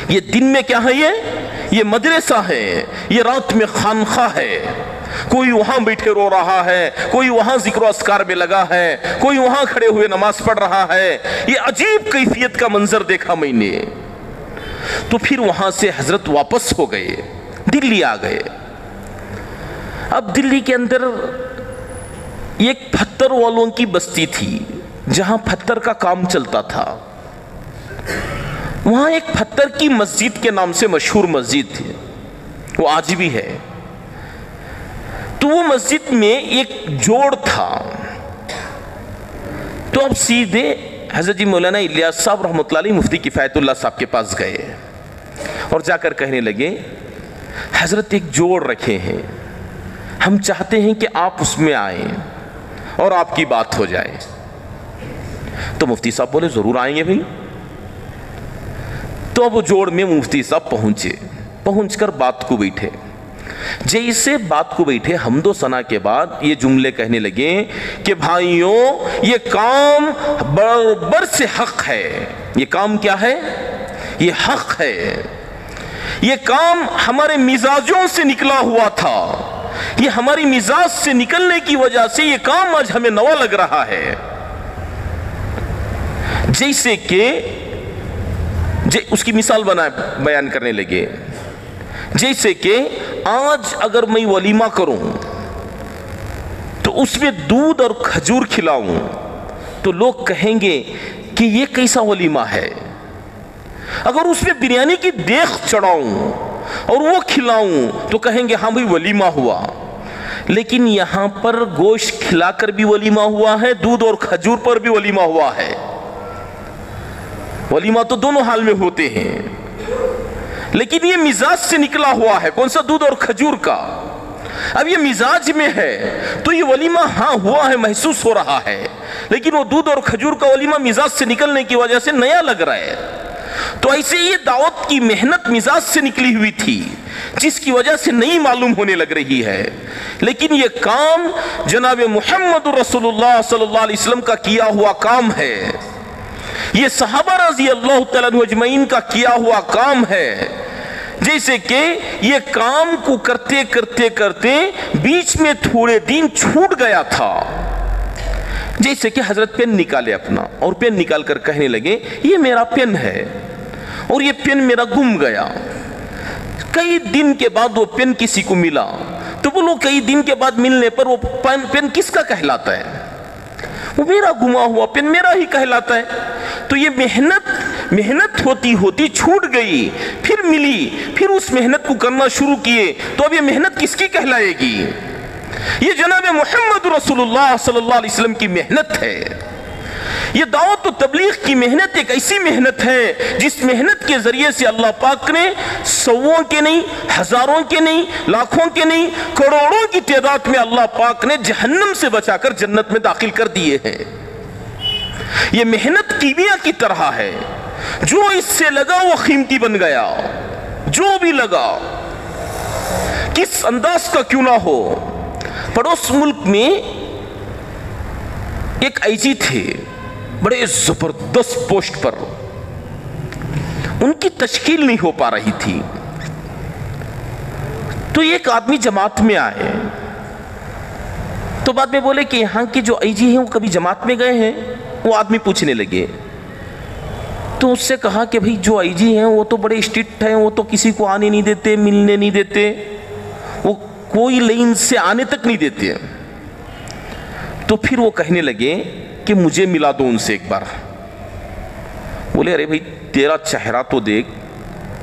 یہ دن میں کیا ہے، یہ مدرسہ ہے، یہ رات میں خانقاہ ہے۔ کوئی وہاں بیٹھے رو رہا ہے، کوئی وہاں ذکر و اذکار میں لگا ہے، کوئی وہاں کھڑے ہوئے نماز پڑھ رہا ہے۔ یہ عجیب کیفیت کا منظر دیکھا میں نے۔ تو پھر وہاں سے حضرت واپس ہو گئے، دلی آ گئے۔ اب دلی کے اندر ایک پتھر والوں کی بستی تھی جہاں پتھر کا کام چلتا تھا۔ وہاں ایک پتھر کی مسجد کے نام سے مشہور مسجد تھی، وہ آج بھی ہے۔ تو وہ مسجد میں ایک جوڑ تھا۔ تو اب سیدھے حضرت جی مولانا الیاس صاحب رحمۃ اللہ علیہ مفتی کفایت اللہ صاحب کے پاس گئے اور جا کر کہنے لگے، حضرت ایک جوڑ رکھے ہیں، ہم چاہتے ہیں کہ آپ اس میں آئیں اور آپ کی بات ہو جائے۔ تو مفتی صاحب بولے ضرور آئیں گے بھائی۔ تو اب وہ جوڑ میں مفتی صاحب پہنچے، پہنچ کر بات کو بیٹھے۔ جیسے بات کو بیٹھے حمد و ثنا کے بعد یہ جملے کہنے لگے کہ بھائیوں یہ کام برابر سے حق ہے۔ یہ کام کیا ہے؟ یہ حق ہے۔ یہ کام ہمارے مزاجوں سے نکلا ہوا تھا، یہ ہماری مزاج سے نکلنے کی وجہ سے یہ کام آج ہمیں نوا لگ رہا ہے۔ جیسے کہ اس کی مثال بیان کرنے لگے، جیسے کہ آج اگر میں ولیمہ کروں تو اس میں دودھ اور کھجور کھلاؤں تو لوگ کہیں گے کہ یہ کیسا ولیمہ ہے۔ اگر اس میں بریانی کی دیگ چڑھاؤں اور وہ کھلاؤں تو کہیں گے ہاں بھئی ولیمہ ہوا۔ لیکن یہاں پر گوشت کھلا کر بھی ولیمہ ہوا ہے، دودھ اور کھجور پر بھی ولیمہ ہوا ہے۔ ولیمہ تو دونوں حال میں ہوتے ہیں، لیکن یہ مزاج سے نکلا ہوا ہے۔ کون سا؟ دودھ اور کھجور کا۔ اب یہ مزاج میں ہے تو یہ ولیمہ ہاں ہوا ہے، محسوس ہو رہا ہے، لیکن وہ دودھ اور کھجور کا ولیمہ مزاج سے نکلنے کی وجہ سے نیا لگ رہا ہے۔ تو ایسے یہ دعوت کی محنت مزاج سے نکلی ہوئی تھی، جس کی وجہ سے نئی معلوم ہونے لگ رہی ہے، لیکن یہ کام جناب محمد رسول اللہ صلی اللہ علیہ وسلم کا کیا ہوا کام ہے، یہ صحابہ رضی اللہ تعالیٰ عنہ اجمعین کا کیا ہوا کام ہے۔ جیسے کہ یہ کام کو کرتے کرتے کرتے بیچ میں تھوڑے دن چھوٹ گیا تھا، جیسے کہ حضرت پین نکالے اپنا اور پین نکال کر کہنے لگے یہ میرا پین ہے اور یہ پین میرا گم گیا۔ کئی دن کے بعد وہ پین کسی کو ملا تو بولو کئی دن کے بعد ملنے پر وہ پین کس کا کہلاتا ہے؟ وہ میرا گما ہوا پین میرا ہی کہلاتا ہے۔ تو یہ محنت ہوتی ہوتی چھوٹ گئی، پھر ملی، پھر اس محنت کو کرنا شروع کیے تو اب یہ محنت کس کی کہلائے گی؟ یہ جناب محمد رسول اللہ صلی اللہ علیہ وسلم کی محنت ہے۔ یہ دعوت و تبلیغ کی محنت ایک ایسی محنت ہے جس محنت کے ذریعے سے اللہ پاک نے سووں کے نہیں، ہزاروں کے نہیں، لاکھوں کے نہیں، کروڑوں کی تعداد میں اللہ پاک نے جہنم سے بچا کر جنت میں داخل کر دیے ہیں۔ یہ محنت کیمیا کی طرح ہے، جو اس سے لگا وہ قیمتی بن گیا، جو بھی لگا کس انداز کا کیوں نہ ہو۔ پڑوس ملک میں ایک آئی جی تھے، بڑے زبردست پوسٹ پر، ان کی تشکیل نہیں ہو پا رہی تھی، تو ایک آدمی جماعت میں آئے تو بعد میں بولے کہ یہاں کے جو آئی جی ہیں وہ کبھی جماعت میں گئے ہیں؟ وہ آدمی پوچھنے لگے تو اس سے کہا کہ بھئی جو آئی جی ہیں وہ تو بڑے اسٹرکٹ ہیں، وہ تو کسی کو آنے نہیں دیتے، ملنے نہیں دیتے، وہ کوئی لائن سے آنے تک نہیں دیتے۔ تو پھر وہ کہنے لگے کہ مجھے ملا دو ان سے ایک بار۔ بولے ارے بھئی تیرا چہرہ تو دیکھ،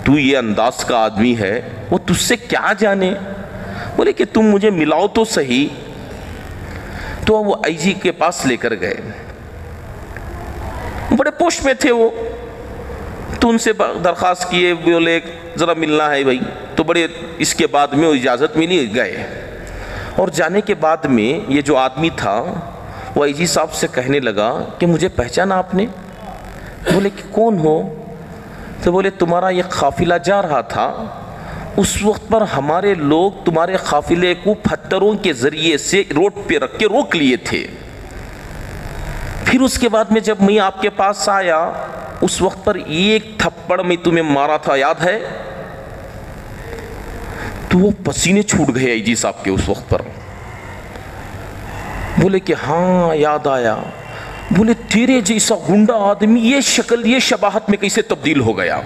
تو یہ انداز کا آدمی ہے، وہ تجھ سے کیا جانے؟ بولے کہ تم مجھے ملاؤ تو صحیح۔ تو وہ آئی جی کے پاس لے کر گئے، بڑے پوسٹ میں تھے وہ، تو ان سے درخواست کیے، بولے ذرا ملنا ہے بھائی، تو بڑے اس کے بعد میں وہ اجازت ملی، گئے۔ اور جانے کے بعد میں یہ جو آدمی تھا وہ آئی جی صاحب سے کہنے لگا کہ مجھے پہچانا آپ نے؟ بولے کہ کون ہو؟ تو بولے تمہارا یہ قافلہ جا رہا تھا، اس وقت پر ہمارے لوگ تمہارے قافلے کو پتھروں کے ذریعے سے روڈ پہ رکھ کے روک لیے تھے۔ پھر اس کے بعد میں جب میں آپ کے پاس آیا اس وقت پر ایک تھپڑ میں تمہیں مارا تھا، یاد ہے؟ تو وہ پسینے چھوٹ گئے آئی جی صاحب کے اس وقت پر۔ بولے کہ ہاں یاد آیا۔ بولے تیرے جیسا گنڈا آدمی یہ شکل یہ شباہت میں کیسے تبدیل ہو گیا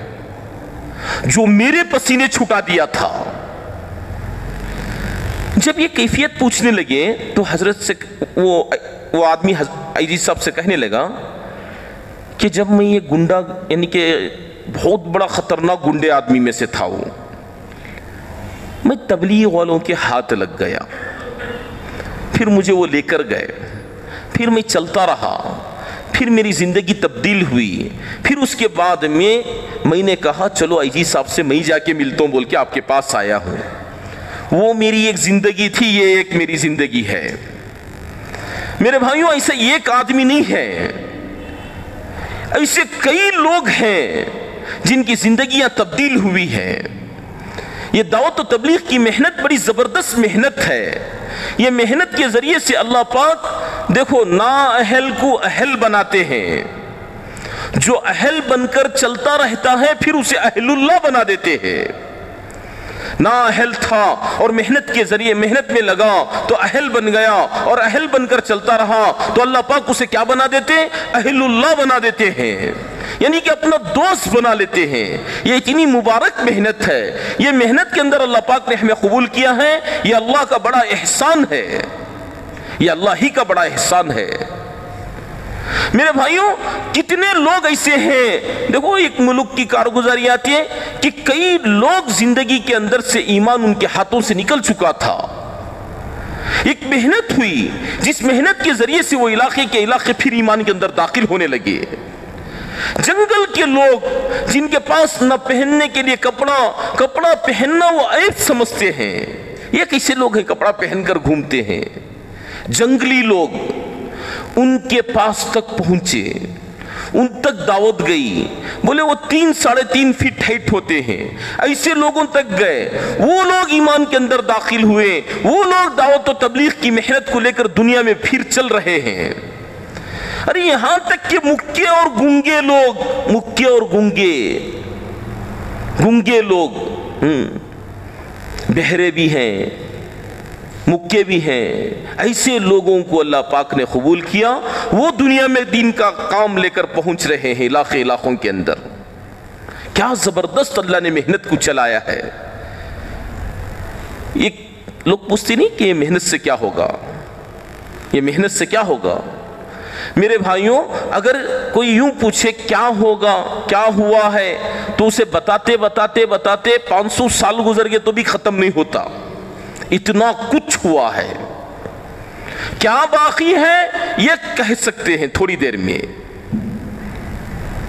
جو میرے پسینے چھٹا دیا تھا؟ جب یہ کیفیت پوچھنے لگے تو حضرت سے وہ آدمی آئی جی صاحب سے کہنے لگا کہ جب میں یہ گنڈا یعنی کہ بہت بڑا خطرناک گنڈے آدمی میں سے تھا، وہ میں تبلیغ والوں کے ہاتھ لگ گیا، پھر مجھے وہ لے کر گئے، پھر میں چلتا رہا، پھر میری زندگی تبدیل ہوئی۔ پھر اس کے بعد میں نے کہا چلو آئی جی صاحب سے میں جا کے ملتا ہوں، بول کے آپ کے پاس آیا ہوں۔ وہ میری ایک زندگی تھی، یہ ایک میری زندگی ہے۔ میرے بھائیوں ایسا ایک آدمی نہیں ہے، ایسے کئی لوگ ہیں جن کی زندگیاں تبدیل ہوئی ہیں۔ یہ دعوت و تبلیغ کی محنت بڑی زبردست محنت ہے۔ یہ محنت کے ذریعے سے اللہ پاک دیکھو نااہل کو اہل بناتے ہیں، جو اہل بن کر چلتا رہتا ہے پھر اسے اہل اللہ بنا دیتے ہیں۔ نااہل تھا اور محنت کے ذریعے محنت میں لگا تو اہل بن گیا، اور اہل بن کر چلتا رہا تو اللہ پاک اسے کیا بنا دیتے؟ اہل اللہ بنا دیتے ہیں۔ یعنی کہ اپنا دوست بنا لیتے ہیں. یہ اتنی مبارک محنت ہے. یہ محنت کے اندر اللہ پاک نے ہمیں قبول کیا ہے. یہ اللہ کا بڑا احسان ہے. یہ اللہ ہی کا بڑا احسان ہے. میرے بھائیوں کتنے لوگ ایسے ہیں. دیکھو ایک ملک کی کارگزاری آتی ہے کہ کئی لوگ زندگی کے اندر سے ایمان ان کے ہاتھوں سے نکل چکا تھا. ایک محنت ہوئی جس محنت کے ذریعے سے وہ علاقے کے علاقے پھر ایمان کے اندر داخل ہونے لگے. جنگل کے لوگ جن کے پاس نہ پہننے کے لیے کپڑا پہننا وہ عیب سمجھتے ہیں. یہ کیسے لوگ ہیں کپڑا پہن کر گھومتے ہیں. جنگلی لوگ ان کے پاس تک پہنچے, ان تک دعوت گئی. بولے وہ 3-3.5 فٹ ہائٹ ہوتے ہیں, ایسے لوگوں تک گئے. وہ لوگ ایمان کے اندر داخل ہوئے. وہ لوگ دعوت و تبلیغ کی محنت کو لے کر دنیا میں پھر چل رہے ہیں. ارے یہاں تک کہ مکے اور گنگے لوگ بہرے بھی ہیں, مکے بھی ہیں, ایسے لوگوں کو اللہ پاک نے قبول کیا. وہ دنیا میں دین کا کام لے کر پہنچ رہے ہیں علاقوں کے اندر. کیا زبردست اللہ نے محنت کو چلایا ہے. یہ لوگ پوچھتے نہیں کہ یہ محنت سے کیا ہوگا, یہ محنت سے کیا ہوگا. میرے بھائیوں اگر کوئی یوں پوچھے کیا ہوگا, کیا ہوا ہے, تو اسے بتاتے 500 سال گزر گئے تو بھی ختم نہیں ہوتا. اتنا کچھ ہوا ہے. کیا باقی ہے یہ کہہ سکتے ہیں تھوڑی دیر میں.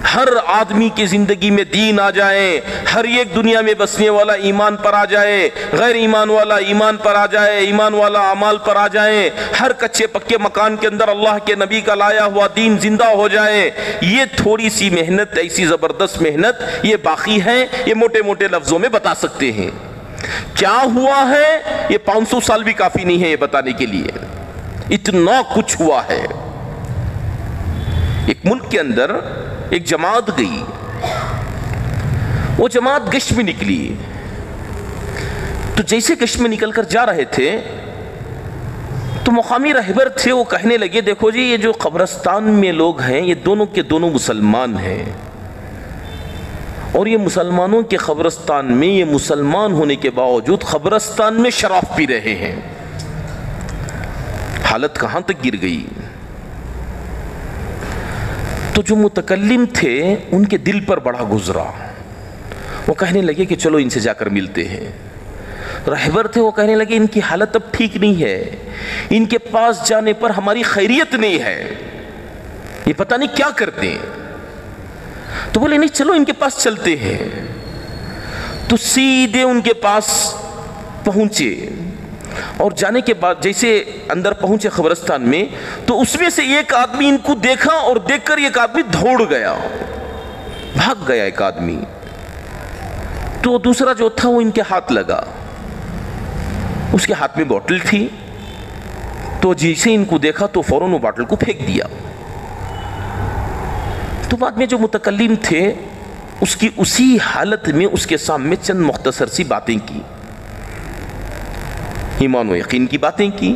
ہر آدمی کی زندگی میں دین آ جائے, ہر ایک دنیا میں بسنے والا ایمان پر آ جائے, غیر ایمان والا ایمان پر آ جائے, ایمان والا اعمال پر آ جائے, ہر کچے پکے مکان کے اندر اللہ کے نبی کا لایا ہوا دین زندہ ہو جائے. یہ تھوڑی سی محنت, ایسی زبردست محنت یہ باقی ہے. یہ موٹے موٹے لفظوں میں بتا سکتے ہیں. کیا ہوا ہے یہ 500 سال بھی کافی نہیں ہے یہ بتانے کے لیے. اتنا کچھ ہوا ہے. ایک ملک کے اندر ایک جماعت گئی. وہ جماعت گشت میں نکلی. تو جیسے گشت میں نکل کر جا رہے تھے تو مقامی رہبر تھے, وہ کہنے لگے دیکھو جی یہ جو قبرستان میں لوگ ہیں یہ دونوں کے دونوں مسلمان ہیں, اور یہ مسلمانوں کے قبرستان میں یہ مسلمان ہونے کے باوجود قبرستان میں شراب پی رہے ہیں. حالت کہاں تک گر گئی. تو جو متکلم تھے ان کے دل پر بڑا گزرا. وہ کہنے لگے کہ چلو ان سے جا کر ملتے ہیں. رہبر تھے, وہ کہنے لگے ان کی حالت اب ٹھیک نہیں ہے, ان کے پاس جانے پر ہماری خیریت نہیں ہے, یہ پتہ نہیں کیا کرتے ہیں. تو بولے نہیں چلو ان کے پاس چلتے ہیں. تو سیدھے ان کے پاس پہنچے, اور جانے کے بعد جیسے اندر پہنچے قبرستان میں تو اس میں سے ایک آدمی ان کو دیکھا, اور دیکھ کر ایک آدمی دوڑ گیا, بھاگ گیا ایک آدمی. تو دوسرا جو تھا وہ ان کے ہاتھ لگا. اس کے ہاتھ میں بوتل تھی, تو جیسے ان کو دیکھا تو فوراً وہ بوتل کو پھینک دیا. تو بعد میں جو متکلم تھے اس کی اسی حالت میں اس کے سامنے چند مختصر سی باتیں کی, ایمان و یقین کی باتیں کی.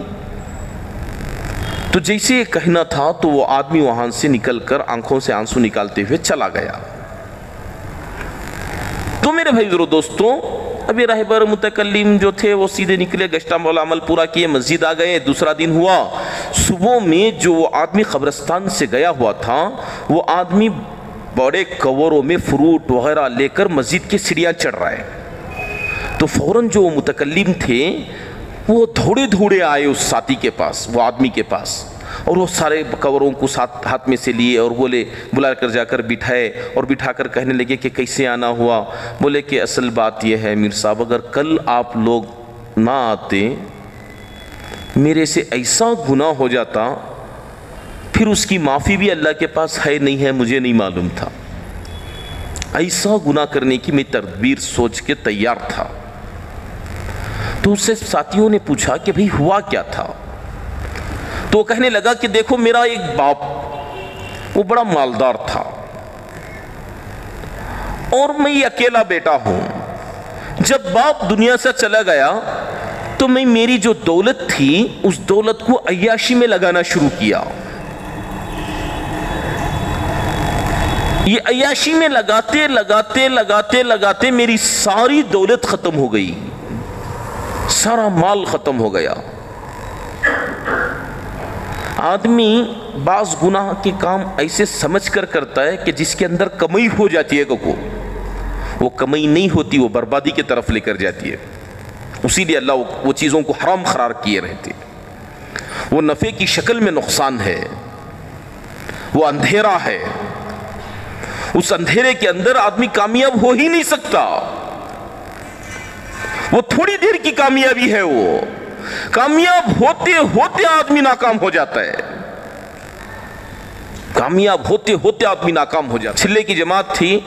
تو جیسے کہنا تھا تو وہ آدمی وہاں سے نکل کر آنکھوں سے آنسو نکالتے ہوئے چلا گیا. تو میرے بھائی ذرا دوستوں, ابھی رہبر متکلم جو تھے وہ سیدھے نکلے, گشتہ والا عمل پورا کیے, مسجد آ گئے. دوسرا دن ہوا, صبح میں جو وہ آدمی قبرستان سے گیا ہوا تھا وہ آدمی بڑے کوروں میں فروٹ وغیرہ لے کر مسجد کی سیڑھیاں چڑھ رہا ہے. تو فوراً جو متکلم تھے وہ دھوڑے آئے اس ساتھی کے پاس, وہ آدمی کے پاس, اور وہ سارے کوروں کو ہاتھ میں سے لیے اور بولے, بلا کر جا کر بٹھائے, اور بٹھا کر کہنے لگے کہ کیسے آنا ہوا. بولے کہ اصل بات یہ ہے میر صاحب, اگر کل آپ لوگ نہ آتے میرے سے ایسا گناہ ہو جاتا, پھر اس کی معافی بھی اللہ کے پاس ہے نہیں ہے, مجھے نہیں معلوم تھا. ایسا گناہ کرنے کی میں تدبیر سوچ کے تیار تھا. تو اس سے ساتھیوں نے پوچھا کہ بھئی ہوا کیا تھا. تو وہ کہنے لگا کہ دیکھو میرا ایک باپ وہ بڑا مالدار تھا, اور میں اکیلا بیٹا ہوں. جب باپ دنیا سے چلا گیا تو میں میری جو دولت تھی اس دولت کو عیاشی میں لگانا شروع کیا. یہ عیاشی میں لگاتے لگاتے لگاتے لگاتے میری ساری دولت ختم ہو گئی، سارا مال ختم ہو گیا۔ آدمی بعض گناہ کے کام ایسے سمجھ کر کرتا ہے کہ جس کے اندر کمائی ہو جاتی ہے کو وہ کمائی نہیں ہوتی، وہ بربادی کی طرف لے کر جاتی ہے۔ اسی لیے اللہ وہ چیزوں کو حرام قرار کیے رہتے، وہ نفع کی شکل میں نقصان ہے، وہ اندھیرا ہے، اس اندھیرے کے اندر آدمی کامیاب ہو ہی نہیں سکتا، وہ تھوڑی دیر کی کامیابی ہے، وہ کامیاب ہوتے ہوتے آدمی ناکام ہو جاتا ہے، کامیاب ہوتے ہوتے آدمی ناکام ہو جاتا ہے۔ چھلے کی جماعت تھی،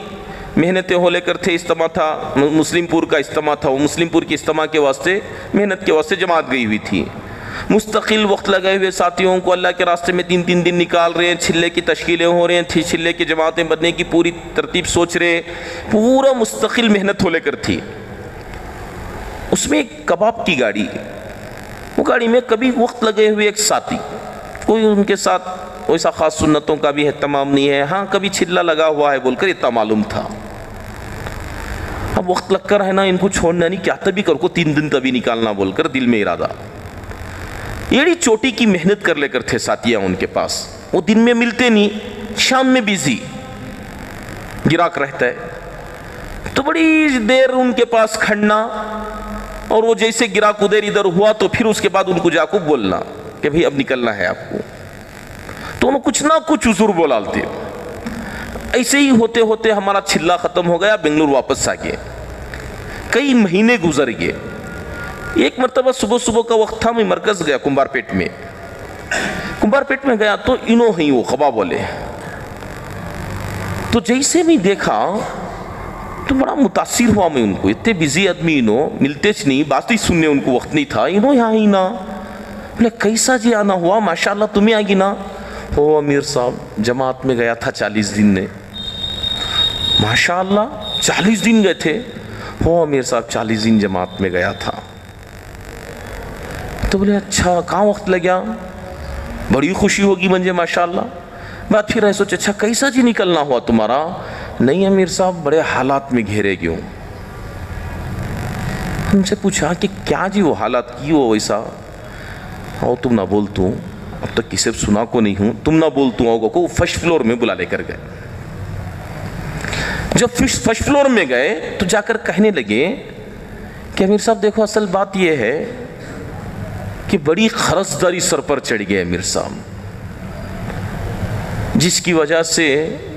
محنتیں ہو لے کر تھے، اجتماع تھا، مسلم پور کا اجتماع تھا، وہ مسلم پور کے اجتماع کے واسطے محنت کے واسطے جماعت گئی ہوئی تھی، مستقل وقت لگے ہوئے ساتھیوں کو اللہ کے راستے میں 3 دن نکال رہے ہیں، چھلے کی تشکیلیں ہو رہے ہیں، چھلے کی جماعتیں بننے کی پوری ترتیب سوچ رہے، پورا مستقل محنت ہو لے کر تھی۔ اس میں ایک کباب کی گاڑی، وہ گاڑی میں کبھی وقت لگے ہوئے ایک ساتھی، کوئی ان کے ساتھ ویسا خاص سنتوں کا بھی اہتمام نہیں ہے، ہاں کبھی چھلا لگا ہوا ہے بول کر اتنا معلوم تھا۔ اب وقت لگ کر ہے نا، ان کو چھوڑنا نہیں، کیا تبھی کر کو 3 دن تبھی نکالنا بول کر دل میں ارادہ۔ ایڑی چوٹی کی محنت کر لے کر تھے ساتھیاں ان کے پاس، وہ دن میں ملتے نہیں، شام میں بیزی گراک رہتا ہے، تو بڑی دیر ان کے پاس کھڑنا، اور وہ جیسے گراک ادھر ادھر ہوا تو پھر اس کے بعد ان کو جا کو بولنا کہ بھئی اب نکلنا ہے آپ کو، تو انہوں کچھ نہ کچھ عذر بولالتے۔ ایسے ہی ہوتے ہوتے ہمارا چھلا ختم ہو گیا، بنگلور واپس آ گئے، کئی مہینے گزر گئے۔ ایک مرتبہ صبح کا وقت تھا، میں مرکز گیا کمبار پیٹ میں گیا تو انہوں ہی وہ خبا بولے، تو جیسے میں دیکھا تو بڑا متاثر ہوا میں ان کو، اتنے بیزی آدمی انہوں، ملتے چھ نہیں، باتیں سننے ان کو وقت نہیں تھا، انہوں یہاں ہی نا، بولے کیسا جی آنا ہوا، ماشاءاللہ تمہیں آگی نا؟ ہو امیر صاحب جماعت میں گیا تھا 40 دن نے، ماشاءاللہ 40 دن گئے تھے؟ ہو امیر صاحب 40 دن جماعت میں گیا تھا۔ تو بولے اچھا کہاں وقت لگیا؟ بڑی خوشی ہوگی مجھے ماشاءاللہ۔ بات پھر ایسے سوچے اچھا کیسا جی نکلنا ہوا تمہارا؟ نہیں امیر صاحب بڑے حالات میں گھیرے گئے ہوں۔ ہم سے پوچھا کہ کیا جی وہ حالات کی ہو ویسا؟ او تم نہ بولتوں، اب تک کسی سنا کو نہیں ہوں، تم نہ بولتوں ہوگا کو فرسٹ فلور میں بلا لے کر گئے۔ جب فرسٹ فلور میں گئے تو جا کر کہنے لگے کہ امیر صاحب دیکھو اصل بات یہ ہے کہ بڑی خرچداری سر پر چڑھ گئے امیر صاحب، جس کی وجہ سے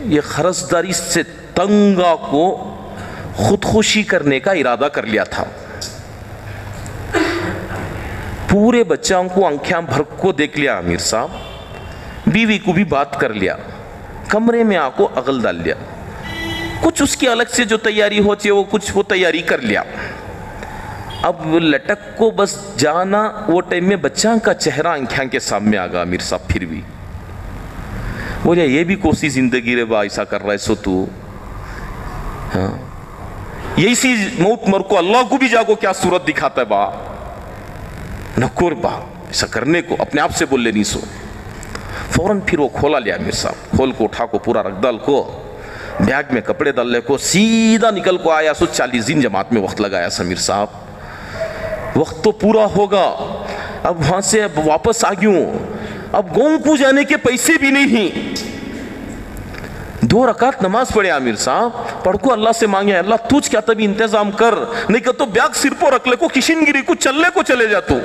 یہ خرچداری سے تنگا کو خودکشی کرنے کا ارادہ کر لیا تھا۔ پورے بچوں کو آنکھیں بھر کو دیکھ لیا امیر صاحب، بیوی کو بھی بات کر لیا، کمرے میں آ کو اغل ڈال لیا، کچھ اس کی الگ سے جو تیاری ہو چاہے وہ کچھ وہ تیاری کر لیا۔ اب لٹک کو بس جانا، وہ ٹائم میں بچہ کا چہرہ آنکھیں کے سامنے آگا امیر صاحب، پھر بھی بولے یہ بھی کوسی زندگی رے با ایسا کر رہا ہے سو تو، ہاں یہی سی موت مر کو اللہ کو بھی جا کو کیا صورت دکھاتا ہے با، نکور با ایسا کرنے کو اپنے آپ سے بول لے نہیں سو۔ فوراً پھر وہ کھولا لیا امیر صاحب، کھول کو اٹھا کو پورا رکھ ڈال کو، بیگ میں کپڑے ڈال لے کو، سیدھا نکل کو آیا سو 40 دن جماعت میں وقت لگایا سمیر صاحب۔ وقت تو پورا ہوگا، اب وہاں سے اب واپس آ گیوں، اب گاؤں کو جانے کے پیسے بھی نہیں، 2 رکعت نماز پڑھے امیر صاحب، پڑھ کو اللہ سے مانگے اللہ تجھ کیا تبھی انتظام کر، نہیں کہ تو بیگ سر پو رکھ لے کو کشن گیری کو چلنے کو چلے جا تو،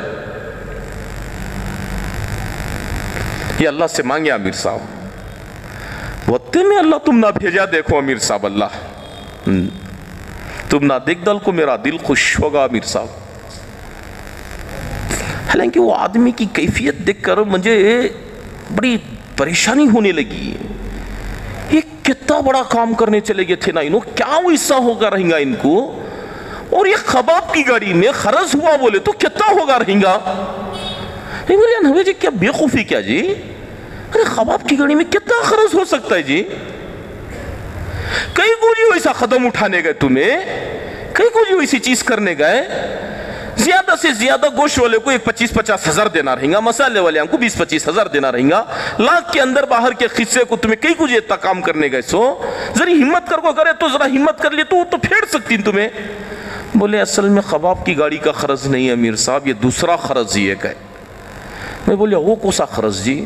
یہ اللہ سے مانگے امیر صاحب۔ وقت میں اللہ تم نہ بھیجا، دیکھو امیر صاحب اللہ تم نہ دیکھ دل کو میرا دل خوش ہوگا امیر صاحب۔ حالانکہ وہ آدمی کی کیفیت دیکھ کر مجھے بڑی پریشانی ہونے لگی، یہ کتنا بڑا کام کرنے چلے گئے تھے نا انہوں، کیا ویسا ہوگا رہیں گا ان کو، اور یہ خباب کی گاڑی میں خرچ ہوا بولے تو کتنا ہوگا رہیں گا۔ نہیں بولے انہوے جی کیا بے خوفی کیا جی، ارے خباب کی گاڑی میں کتنا خرچ ہو سکتا ہے جی، کئی کو جی ویسا قدم اٹھانے گئے تمہیں، کئی کو جی ویسی چیز کرنے گئے، زیادہ سے زیادہ گوشت والے کو 25-50 ہزار دینا رہیں گا, مسالے والے کو 20-25 ہزار دینا رہیں گا. لاکھ کے اندر باہر کے خصے کو تمہیں کئی کچھ اتنا کام کرنے گئے سو ذرا ہمت کر کو کرے تو ذرا ہمت کر لی تو وہ تو پھیڑ سکتی تمہیں. بولے اصل میں خباب کی گاڑی کا خرچ نہیں ہے امیر صاحب, یہ دوسرا خرچ یہ ہے. میں بولے وہ کوسا خرچ جی؟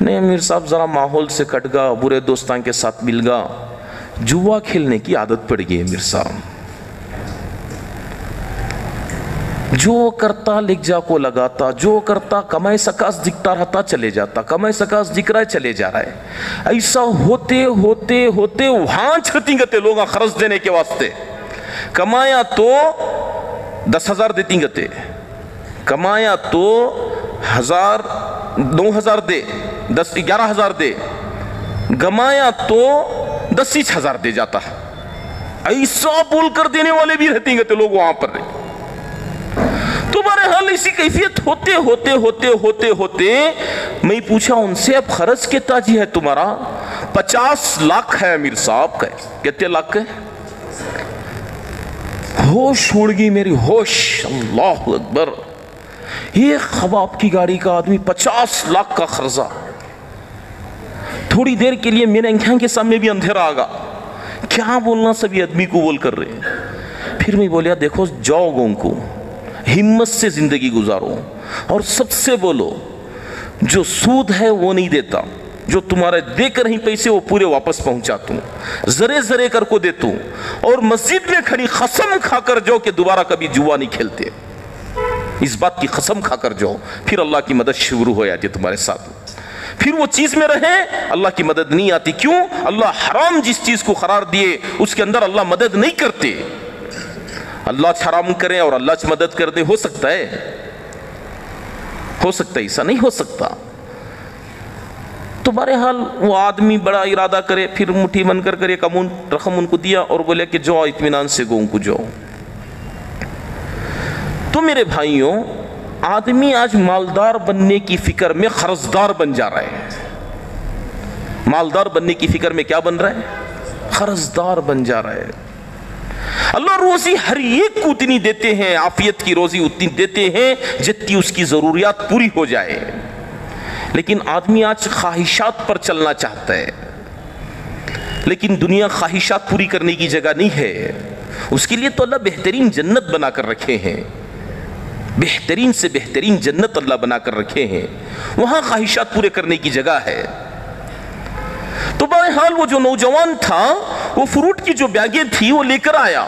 نہیں امیر صاحب ذرا ماحول سے کٹ گا, برے دوستان کے ساتھ مل گا, جوا کھیلنے کی عادت پڑ گئی امیر صاحب. جو کرتا لکھ جا کو لگاتا, جو کرتا کمائے سکاس دکھتا رہتا چلے جاتا, کمائے سکاس دکھ رہا ہے چلے جا رہا ہے. ایسا ہوتے ہوتے ہوتے وہاں چھتی گتے لوگاں خرچ دینے کے واسطے. کمایا تو 10,000 دیتی گتے, کمایا تو 1,000 9,000 دے, 11,000 دے, گمایا تو 10,000 دے جاتا. ایسا بول کر دینے والے بھی رہتی گتے لوگ وہاں پر. تمہارے حال اسی کیفیت ہوتے ہوتے ہوتے ہوتے ہوتے میں پوچھا ان سے اب خرچ کتنا جی ہے تمہارا؟ 50 لاکھ ہے امیر صاحب. کہتے لاکھ ہے؟ ہوش اڑ گئی میری, ہوش. اللہ اکبر, یہ خباب کی گاڑی کا آدمی 50 لاکھ کا خرچہ. تھوڑی دیر کے لیے میرے آنکھوں کے سامنے بھی اندھیرا آگا, کیا بولنا سبھی آدمی کو بول کر رہے. پھر میں بولیا دیکھو جاؤ گوں کو ہمت سے زندگی گزارو اور سب سے بولو جو سود ہے وہ نہیں دیتا, جو تمہارے دے کر ہی پیسے وہ پورے واپس پہنچاتا ہوں, ذرے ذرے کر کو دیتا ہوں, اور مسجد میں کھڑی قسم کھا کر جاؤ کہ دوبارہ کبھی جوا نہیں کھیلتے. اس بات کی قسم کھا کر جاؤ, پھر اللہ کی مدد شروع ہو جاتی ہے تمہارے ساتھ. پھر وہ چیز میں رہے اللہ کی مدد نہیں آتی. کیوں؟ اللہ حرام جس چیز کو قرار دیے اس کے اندر اللہ مدد نہیں کرتے. اللہ حرام کرے اور اللہ مدد کر دے, ہو سکتا ہے؟ ہو سکتا ہے؟ ایسا نہیں ہو سکتا. تو بہرحال وہ آدمی بڑا ارادہ کرے, پھر مٹھی بن کر ایک رقم ان کو دیا اور بولے کہ جاؤ اطمینان سے گوں کو جاؤ. تو میرے بھائیوں, آدمی آج مالدار بننے کی فکر میں خرچدار بن جا رہا ہے. مالدار بننے کی فکر میں کیا بن رہا ہے؟ خرچدار بن جا رہا ہے. اللہ روزی ہر ایک کو اتنی دیتے ہیں, عافیت کی روزی اتنی دیتے ہیں جتنی اس کی ضروریات پوری ہو جائے. لیکن آدمی آج خواہشات پر چلنا چاہتا ہے, لیکن دنیا خواہشات پوری کرنے کی جگہ نہیں ہے. اس کے لیے تو اللہ بہترین جنت بنا کر رکھے ہیں, بہترین سے بہترین جنت اللہ بنا کر رکھے ہیں, وہاں خواہشات پورے کرنے کی جگہ ہے. تو بہرحال وہ جو نوجوان تھا وہ فروٹ کی جو بیگیں تھی وہ لے کر آیا.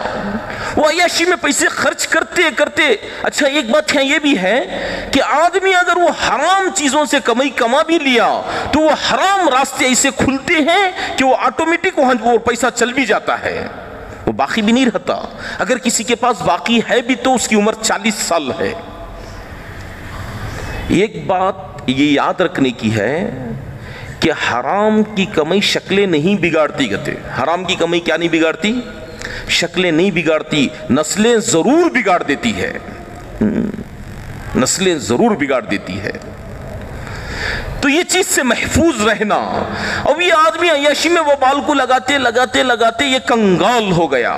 وہ عیاشی میں پیسے خرچ کرتے کرتے, اچھا ایک بات یہ بھی ہے کہ آدمی اگر وہ حرام چیزوں سے کمائی کما بھی لیا تو وہ حرام راستے ایسے کھلتے ہیں کہ وہ آٹومیٹک وہاں وہ پیسہ چل بھی جاتا ہے, وہ باقی بھی نہیں رہتا. اگر کسی کے پاس باقی ہے بھی تو اس کی عمر 40 سال ہے. ایک بات یہ یاد رکھنے کی ہے کہ حرام کی کمائی شکلیں نہیں بگاڑتی. کہتے حرام کی کمائی کیا نہیں بگاڑتی؟ شکلیں نہیں بگاڑتی, نسلیں ضرور بگاڑ دیتی ہے, نسلیں ضرور بگاڑ دیتی ہے. تو یہ چیز سے محفوظ رہنا. اب یہ آدمی عیاشی میں وہ بال کو لگاتے لگاتے لگاتے یہ کنگال ہو گیا.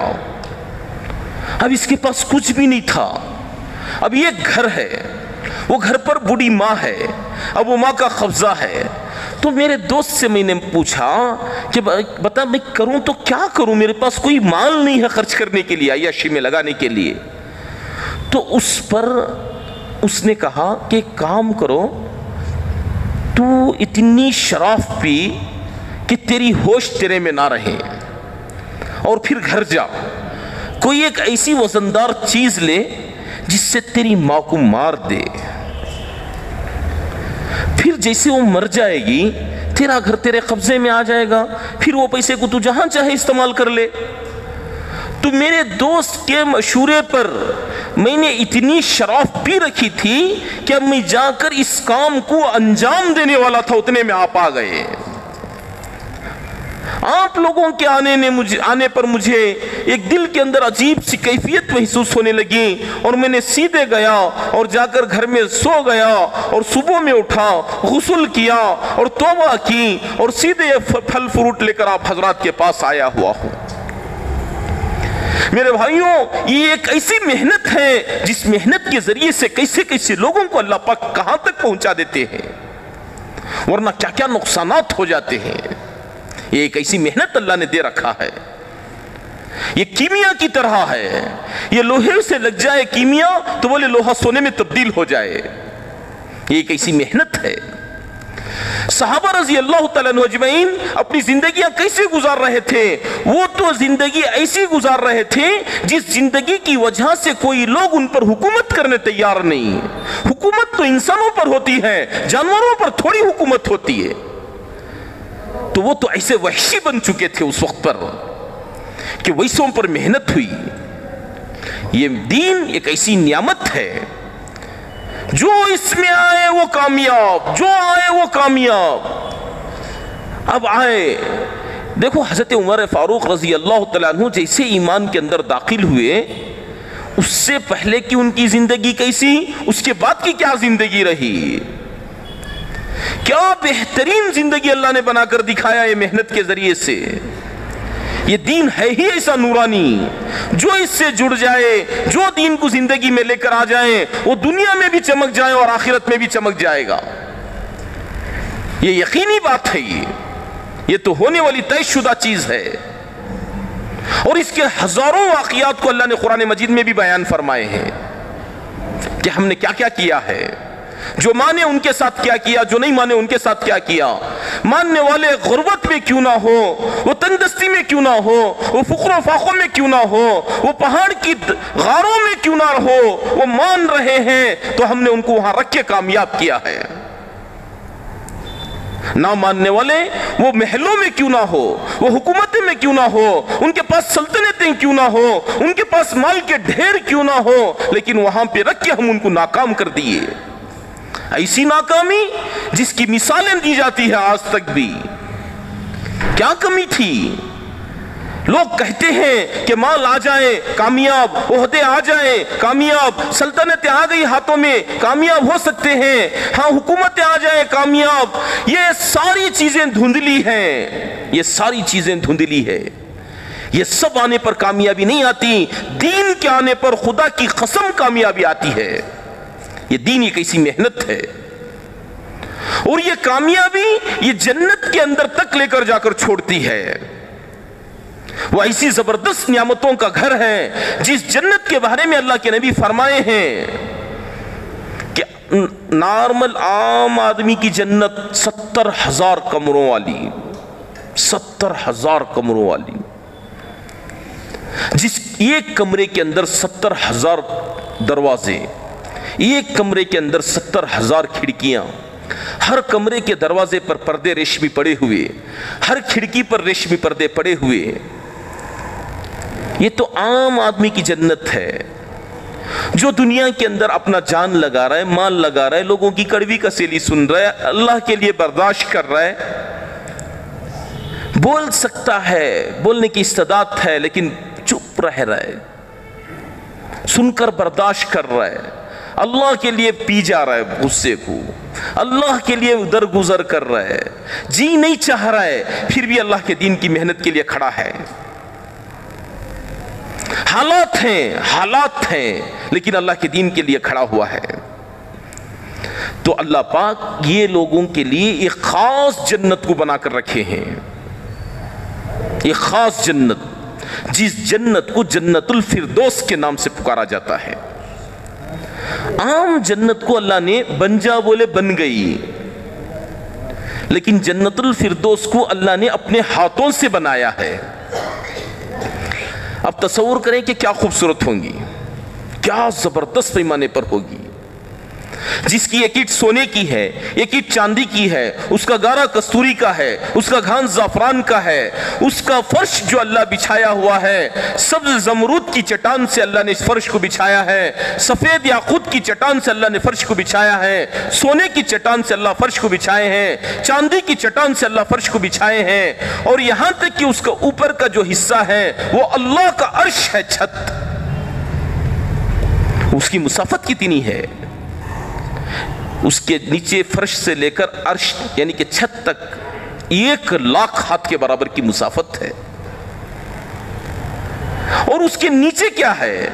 اب اس کے پاس کچھ بھی نہیں تھا. اب یہ گھر ہے, وہ گھر پر بوڑھی ماں ہے, اب وہ ماں کا قبضہ ہے. تو میرے دوست سے میں نے پوچھا کہ بتا میں کروں تو کیا کروں, میرے پاس کوئی مال نہیں ہے خرچ کرنے کے لیے, عیاشی میں لگانے کے لیے. تو اس پر اس نے کہا کہ کام کرو, تو اتنی شراب پی کہ تیری ہوش تیرے میں نہ رہے, اور پھر گھر جا کوئی ایک ایسی وزندار چیز لے جس سے تیری ماں کو مار دے. پھر جیسے وہ مر جائے گی تیرا گھر تیرے قبضے میں آ جائے گا, پھر وہ پیسے کو تو جہاں چاہے استعمال کر لے. تو میرے دوست کے مشورے پر میں نے اتنی شراب پی رکھی تھی کہ اب میں جا کر اس کام کو انجام دینے والا تھا, اتنے میں آپ آ گئے. آپ لوگوں کے آنے پر مجھے ایک دل کے اندر عجیب سی کیفیت محسوس ہونے لگی, اور میں نے سیدھے گیا اور جا کر گھر میں سو گیا, اور صبح میں اٹھا, غسل کیا اور توبہ کی, اور سیدھے پھل فروٹ لے کر آپ حضرات کے پاس آیا ہوا ہوں. میرے بھائیوں یہ ایک ایسی محنت ہے جس محنت کے ذریعے سے کیسے کیسے لوگوں کو اللہ پاک کہاں تک پہنچا دیتے ہیں، ورنہ کیا کیا نقصانات ہو جاتے ہیں۔ یہ ایک ایسی محنت اللہ نے دے رکھا ہے، یہ کیمیا کی طرح ہے، یہ لوہے سے لگ جائے کیمیا تو بولے لوہا سونے میں تبدیل ہو جائے، یہ ایک ایسی محنت ہے۔ صحابہ رضی اللہ تعالیٰ عنہ اجمعین اپنی زندگیاں کیسے گزار رہے تھے؟ وہ تو زندگی ایسی گزار رہے تھے جس زندگی کی وجہ سے کوئی لوگ ان پر حکومت کرنے تیار نہیں۔ حکومت تو انسانوں پر ہوتی ہے، جانوروں پر تھوڑی حکومت ہوتی ہے۔ تو وہ تو ایسے وحشی بن چکے تھے اس وقت پر کہ ویسوں پر محنت ہوئی۔ یہ دین ایک ایسی نعمت ہے، جو اس میں آئے وہ کامیاب، جو آئے وہ کامیاب۔ اب آئے دیکھو حضرت عمر فاروق رضی اللہ تعالیٰ عنہ جیسے ایمان کے اندر داخل ہوئے، اس سے پہلے کی ان کی زندگی کیسی، اس کے بعد کی کیا زندگی رہی، کیا بہترین زندگی اللہ نے بنا کر دکھایا یہ محنت کے ذریعے سے۔ یہ دین ہے ہی ایسا نورانی، جو اس سے جڑ جائے، جو دین کو زندگی میں لے کر آ جائے، وہ دنیا میں بھی چمک جائے اور آخرت میں بھی چمک جائے گا۔ یہ یقینی بات ہے، یہ تو ہونے والی طے شدہ چیز ہے، اور اس کے ہزاروں واقعات کو اللہ نے قرآن مجید میں بھی بیان فرمائے ہیں کہ ہم نے کیا کیا کیا ہے، جو مانے ان کے ساتھ کیا کیا، جو نہیں مانے ان کے ساتھ کیا کیا۔ ماننے والے غربت میں کیوں نہ ہو، وہ تنگدستی میں کیوں نہ ہو، وہ فقر و فاقوں میں کیوں نہ ہو، وہ پہاڑ کی غاروں میں کیوں نہ ہو، وہ مان رہے ہیں تو ہم نے ان کو وہاں رکھ کے کامیاب کیا ہے۔ نہ ماننے والے وہ محلوں میں کیوں نہ ہو، وہ حکومتیں میں کیوں نہ ہو، ان کے پاس سلطنتیں کیوں نہ ہو، ان کے پاس مال کے ڈھیر کیوں نہ ہو، لیکن وہاں پہ رکھ کے ہم ان کو ناکام کر دیے۔ ایسی ناکامی جس کی مثالیں دی جاتی ہے آج تک بھی۔ کیا کمی تھی؟ لوگ کہتے ہیں کہ مال آ جائے کامیاب، عہدے آ جائیں کامیاب، سلطنتیں آ گئی ہاتھوں میں کامیاب ہو سکتے ہیں، ہاں حکومتیں آ جائیں کامیاب۔ یہ ساری چیزیں دھندلی ہیں، یہ ساری چیزیں دھندلی ہے، یہ سب آنے پر کامیابی نہیں آتی، دین کے آنے پر خدا کی قسم کامیابی آتی ہے۔ یہ دین ایک ایسی محنت ہے، اور یہ کامیابی یہ جنت کے اندر تک لے کر جا کر چھوڑتی ہے۔ وہ ایسی زبردست نعمتوں کا گھر ہے جس جنت کے بارے میں اللہ کے نبی فرمائے ہیں کہ نارمل عام آدمی کی جنت 70,000 کمروں والی، 70,000 کمروں والی، جس ایک کمرے کے اندر 70,000 دروازے، ایک کمرے کے اندر 70,000 کھڑکیاں، ہر کمرے کے دروازے پر پردے ریشمی پڑے ہوئے، ہر کھڑکی پر ریشمی پردے پڑے ہوئے۔ یہ تو عام آدمی کی جنت ہے، جو دنیا کے اندر اپنا جان لگا رہا ہے، مال لگا رہا ہے، لوگوں کی کڑوی کسیلی سن رہا ہے، اللہ کے لیے برداشت کر رہا ہے، بول سکتا ہے، بولنے کی استعداد ہے، لیکن چپ رہ رہا ہے، سن کر برداشت کر رہا ہے، اللہ کے لیے پی جا رہا ہے غصے کو، اللہ کے لیے درگزر کر رہا ہے، جی نہیں چاہ رہا ہے، پھر بھی اللہ کے دین کی محنت کے لیے کھڑا ہے۔ حالات ہیں لیکن اللہ کے دین کے لیے کھڑا ہوا ہے۔ تو اللہ پاک یہ لوگوں کے لیے ایک خاص جنت کو بنا کر رکھے ہیں، یہ خاص جنت، جس جنت کو جنت الفردوس کے نام سے پکارا جاتا ہے۔ عام جنت کو اللہ نے بن جا بولے بن گئی، لیکن جنت الفردوس کو اللہ نے اپنے ہاتھوں سے بنایا ہے۔ اب تصور کریں کہ کیا خوبصورت ہوں گی، کیا زبردست پیمانے پر ہوگی، جس کی ایک اینٹ سونے کی ہے، ایک اینٹ چاندی کی ہے، اس کا گارا کستوری کا ہے، اس کا گھان زعفران کا ہے، اس کا فرش جو اللہ بچھایا ہوا ہے، سبز زمرود کی چٹان سے اللہ نے اس فرش کو بچھایا ہے، سفید یاقوت کی چٹان سے اللہ نے فرش کو بچھایا ہے، سونے کی چٹان سے اللہ فرش کو بچھائے ہیں، چاندی کی چٹان سے اللہ فرش کو بچھائے ہیں، اور یہاں تک کہ اس کا اوپر کا جو حصہ ہے وہ اللہ کا عرش ہے، چھت، اس کی مسافت کتنی ہے، اس کے نیچے فرش سے لے کر عرش یعنی کہ چھت تک 1,00,000 ہاتھ کے برابر کی مسافت ہے، اور اس کے نیچے کیا ہے؟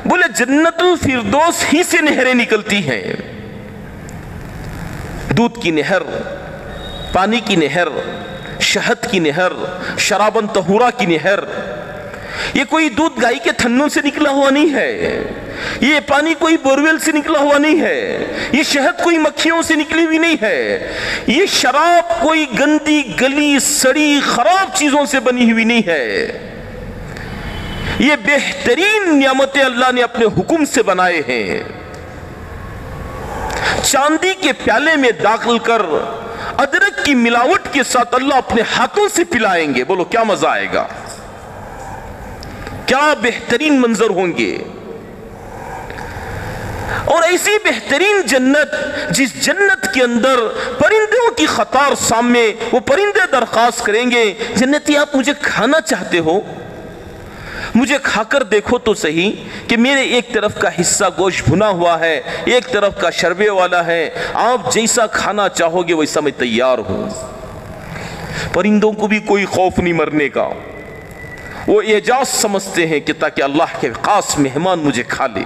بولے جنت الفردوس ہی سے نہریں نکلتی ہیں، دودھ کی نہر، پانی کی نہر، شہد کی نہر، شرابن طہورا کی نہر۔ یہ کوئی دودھ گائے کے تھنوں سے نکلا ہوا نہیں ہے، یہ پانی کوئی بورویل سے نکلا ہوا نہیں ہے، یہ شہد کوئی مکھیوں سے نکلی ہوئی نہیں ہے، یہ شراب کوئی گندی گلی سڑی خراب چیزوں سے بنی ہوئی نہیں ہے۔ یہ بہترین نعمتیں اللہ نے اپنے حکم سے بنائے ہیں۔ چاندی کے پیالے میں داخل کر ادرک کی ملاوٹ کے ساتھ اللہ اپنے ہاتھوں سے پلائیں گے، بولو کیا مزہ آئے گا، کیا بہترین منظر ہوں گے۔ اور ایسی بہترین جنت، جس جنت کے اندر پرندوں کی قطار سامنے وہ پرندے درخواست کریں گے، جنتی آپ مجھے کھانا چاہتے ہو؟ مجھے کھا کر دیکھو تو صحیح کہ میرے ایک طرف کا حصہ گوشت بھنا ہوا ہے، ایک طرف کا شربے والا ہے، آپ جیسا کھانا چاہو گے ویسا میں تیار ہوں۔ پرندوں کو بھی کوئی خوف نہیں مرنے کا، وہ اعجاز سمجھتے ہیں کہ تاکہ اللہ کے خاص مہمان مجھے کھا لے۔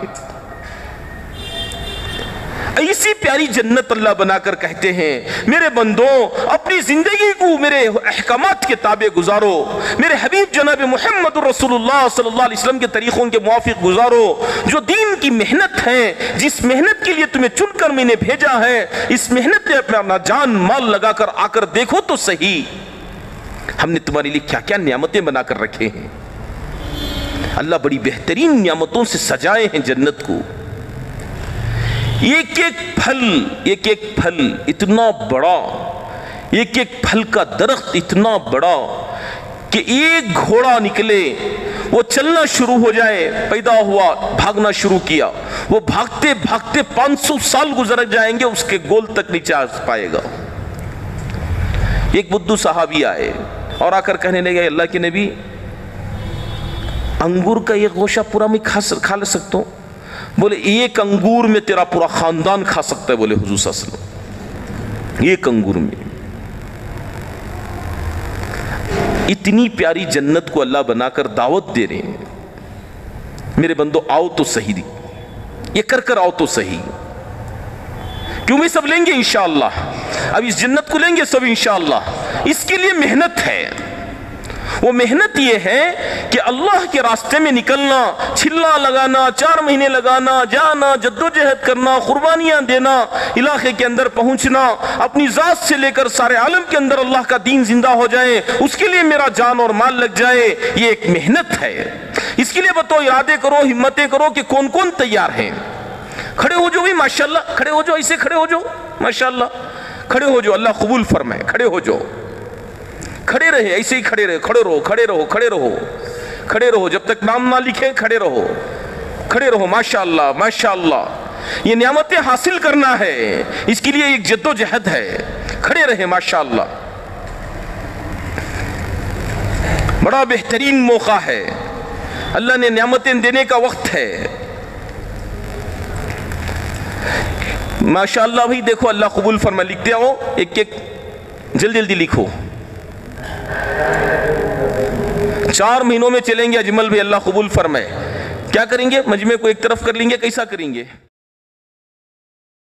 ایسی پیاری جنت اللہ بنا کر کہتے ہیں میرے بندوں اپنی زندگی کو میرے احکامات کے تابع گزارو، میرے حبیب جناب محمد رسول اللہ صلی اللہ علیہ وسلم کے طریقوں کے موافق گزارو۔ جو دین کی محنت ہے، جس محنت کے لیے تمہیں چن کر میں نے بھیجا ہے، اس محنت میں اپنا جان مال لگا کر آ کر دیکھو تو صحیح ہم نے تمہارے لیے کیا کیا نعمتیں بنا کر رکھے ہیں۔ اللہ بڑی بہترین نعمتوں سے سجائے ہیں جنت کو۔ ایک ایک پھل اتنا بڑا، ایک ایک پھل کا درخت اتنا بڑا کہ ایک گھوڑا نکلے، وہ چلنا شروع ہو جائے، پیدا ہوا، بھاگنا شروع کیا، وہ بھاگتے بھاگتے 500 سال گزر جائیں گے، اس کے گول تک نہیں چاہ پائے گا۔ ایک بدو صحابی آئے اور آ کر کہنے لگے اللہ کے نبی، انگور کا یہ گوشہ پورا میں کھا لے سکتا ہوں؟ بولے ایک انگور میں تیرا پورا خاندان کھا سکتا ہے، بولے حضور صلی اللہ علیہ وسلم، ایک انگور میں۔ اتنی پیاری جنت کو اللہ بنا کر دعوت دے رہے ہیں، میرے بندو آؤ تو صحیح، یہ کر آؤ تو صحیح۔ کیوں میں سب لیں گے انشاءاللہ، اب اس جنت کو لیں گے سب انشاءاللہ۔ اس کے لیے محنت ہے، وہ محنت یہ ہے کہ اللہ کے راستے میں نکلنا، چھلا لگانا، 4 مہینے لگانا، جانا، جدوجہد کرنا، قربانیاں دینا، علاقے کے اندر پہنچنا، اپنی ذات سے لے کر سارے عالم کے اندر اللہ کا دین زندہ ہو جائے، اس کے لیے میرا جان اور مال لگ جائے، یہ ایک محنت ہے۔ اس کے لیے بتاؤ ارادے کرو، ہمتیں کرو کہ کون کون تیار ہیں۔ کھڑے ہو جاؤ ماشاءاللہ، کھڑے ہو جاؤ، ایسے کھڑے ہو جاؤ ماشاءاللہ، کھڑے ہو جاؤ، اللہ قبول فرمائے، کھڑے ہو جاؤ، کھڑے رہے، ایسے ہی کھڑے رہے، کھڑے رہو، کھڑے رہو، کھڑے رہو، کھڑے رہو، جب تک نام نہ لکھیں کھڑے رہو، کھڑے رہو، ماشاءاللہ ماشاءاللہ۔ یہ نعمتیں حاصل کرنا ہے، اس کے لیے ایک جد و جہد ہے، کھڑے رہے ماشاءاللہ۔ بڑا بہترین موقع ہے، اللہ نے نعمتیں دینے کا وقت ہے۔ ماشاءاللہ بھائی دیکھو اللہ قبول فرمائے، لکھتے ہو ایک ایک جلدی جلدی لکھو۔ 4 مہینوں میں چلیں گے اجمل بھی، اللہ قبول فرمائے۔ کیا کریں گے؟ مجمع کو ایک طرف کر لیں گے، کیسا کریں گے؟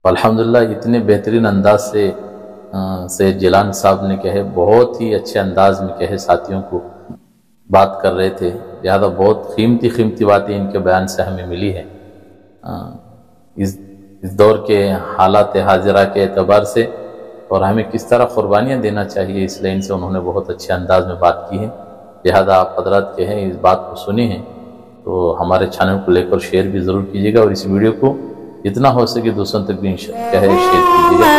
الحمدللہ اتنے بہترین انداز سے جیلان صاحب نے کہے، بہت ہی اچھے انداز میں کہے، ساتھیوں کو بات کر رہے تھے، لہذا بہت قیمتی باتیں ان کے بیان سے ہمیں ملی ہے۔ اس دور کے حالات حاضرہ کے اعتبار سے اور ہمیں کس طرح قربانیاں دینا چاہیے، اس لائن سے انہوں نے بہت اچھے انداز میں بات کی ہے۔ لہذا آپ حضرات کے ہیں اس بات کو سنی ہیں تو ہمارے چینل کو لے کر شیئر بھی ضرور کیجیے گا، اور اس ویڈیو کو جتنا ہو سکے دوسروں تک بھی شیئر کیجیے گا۔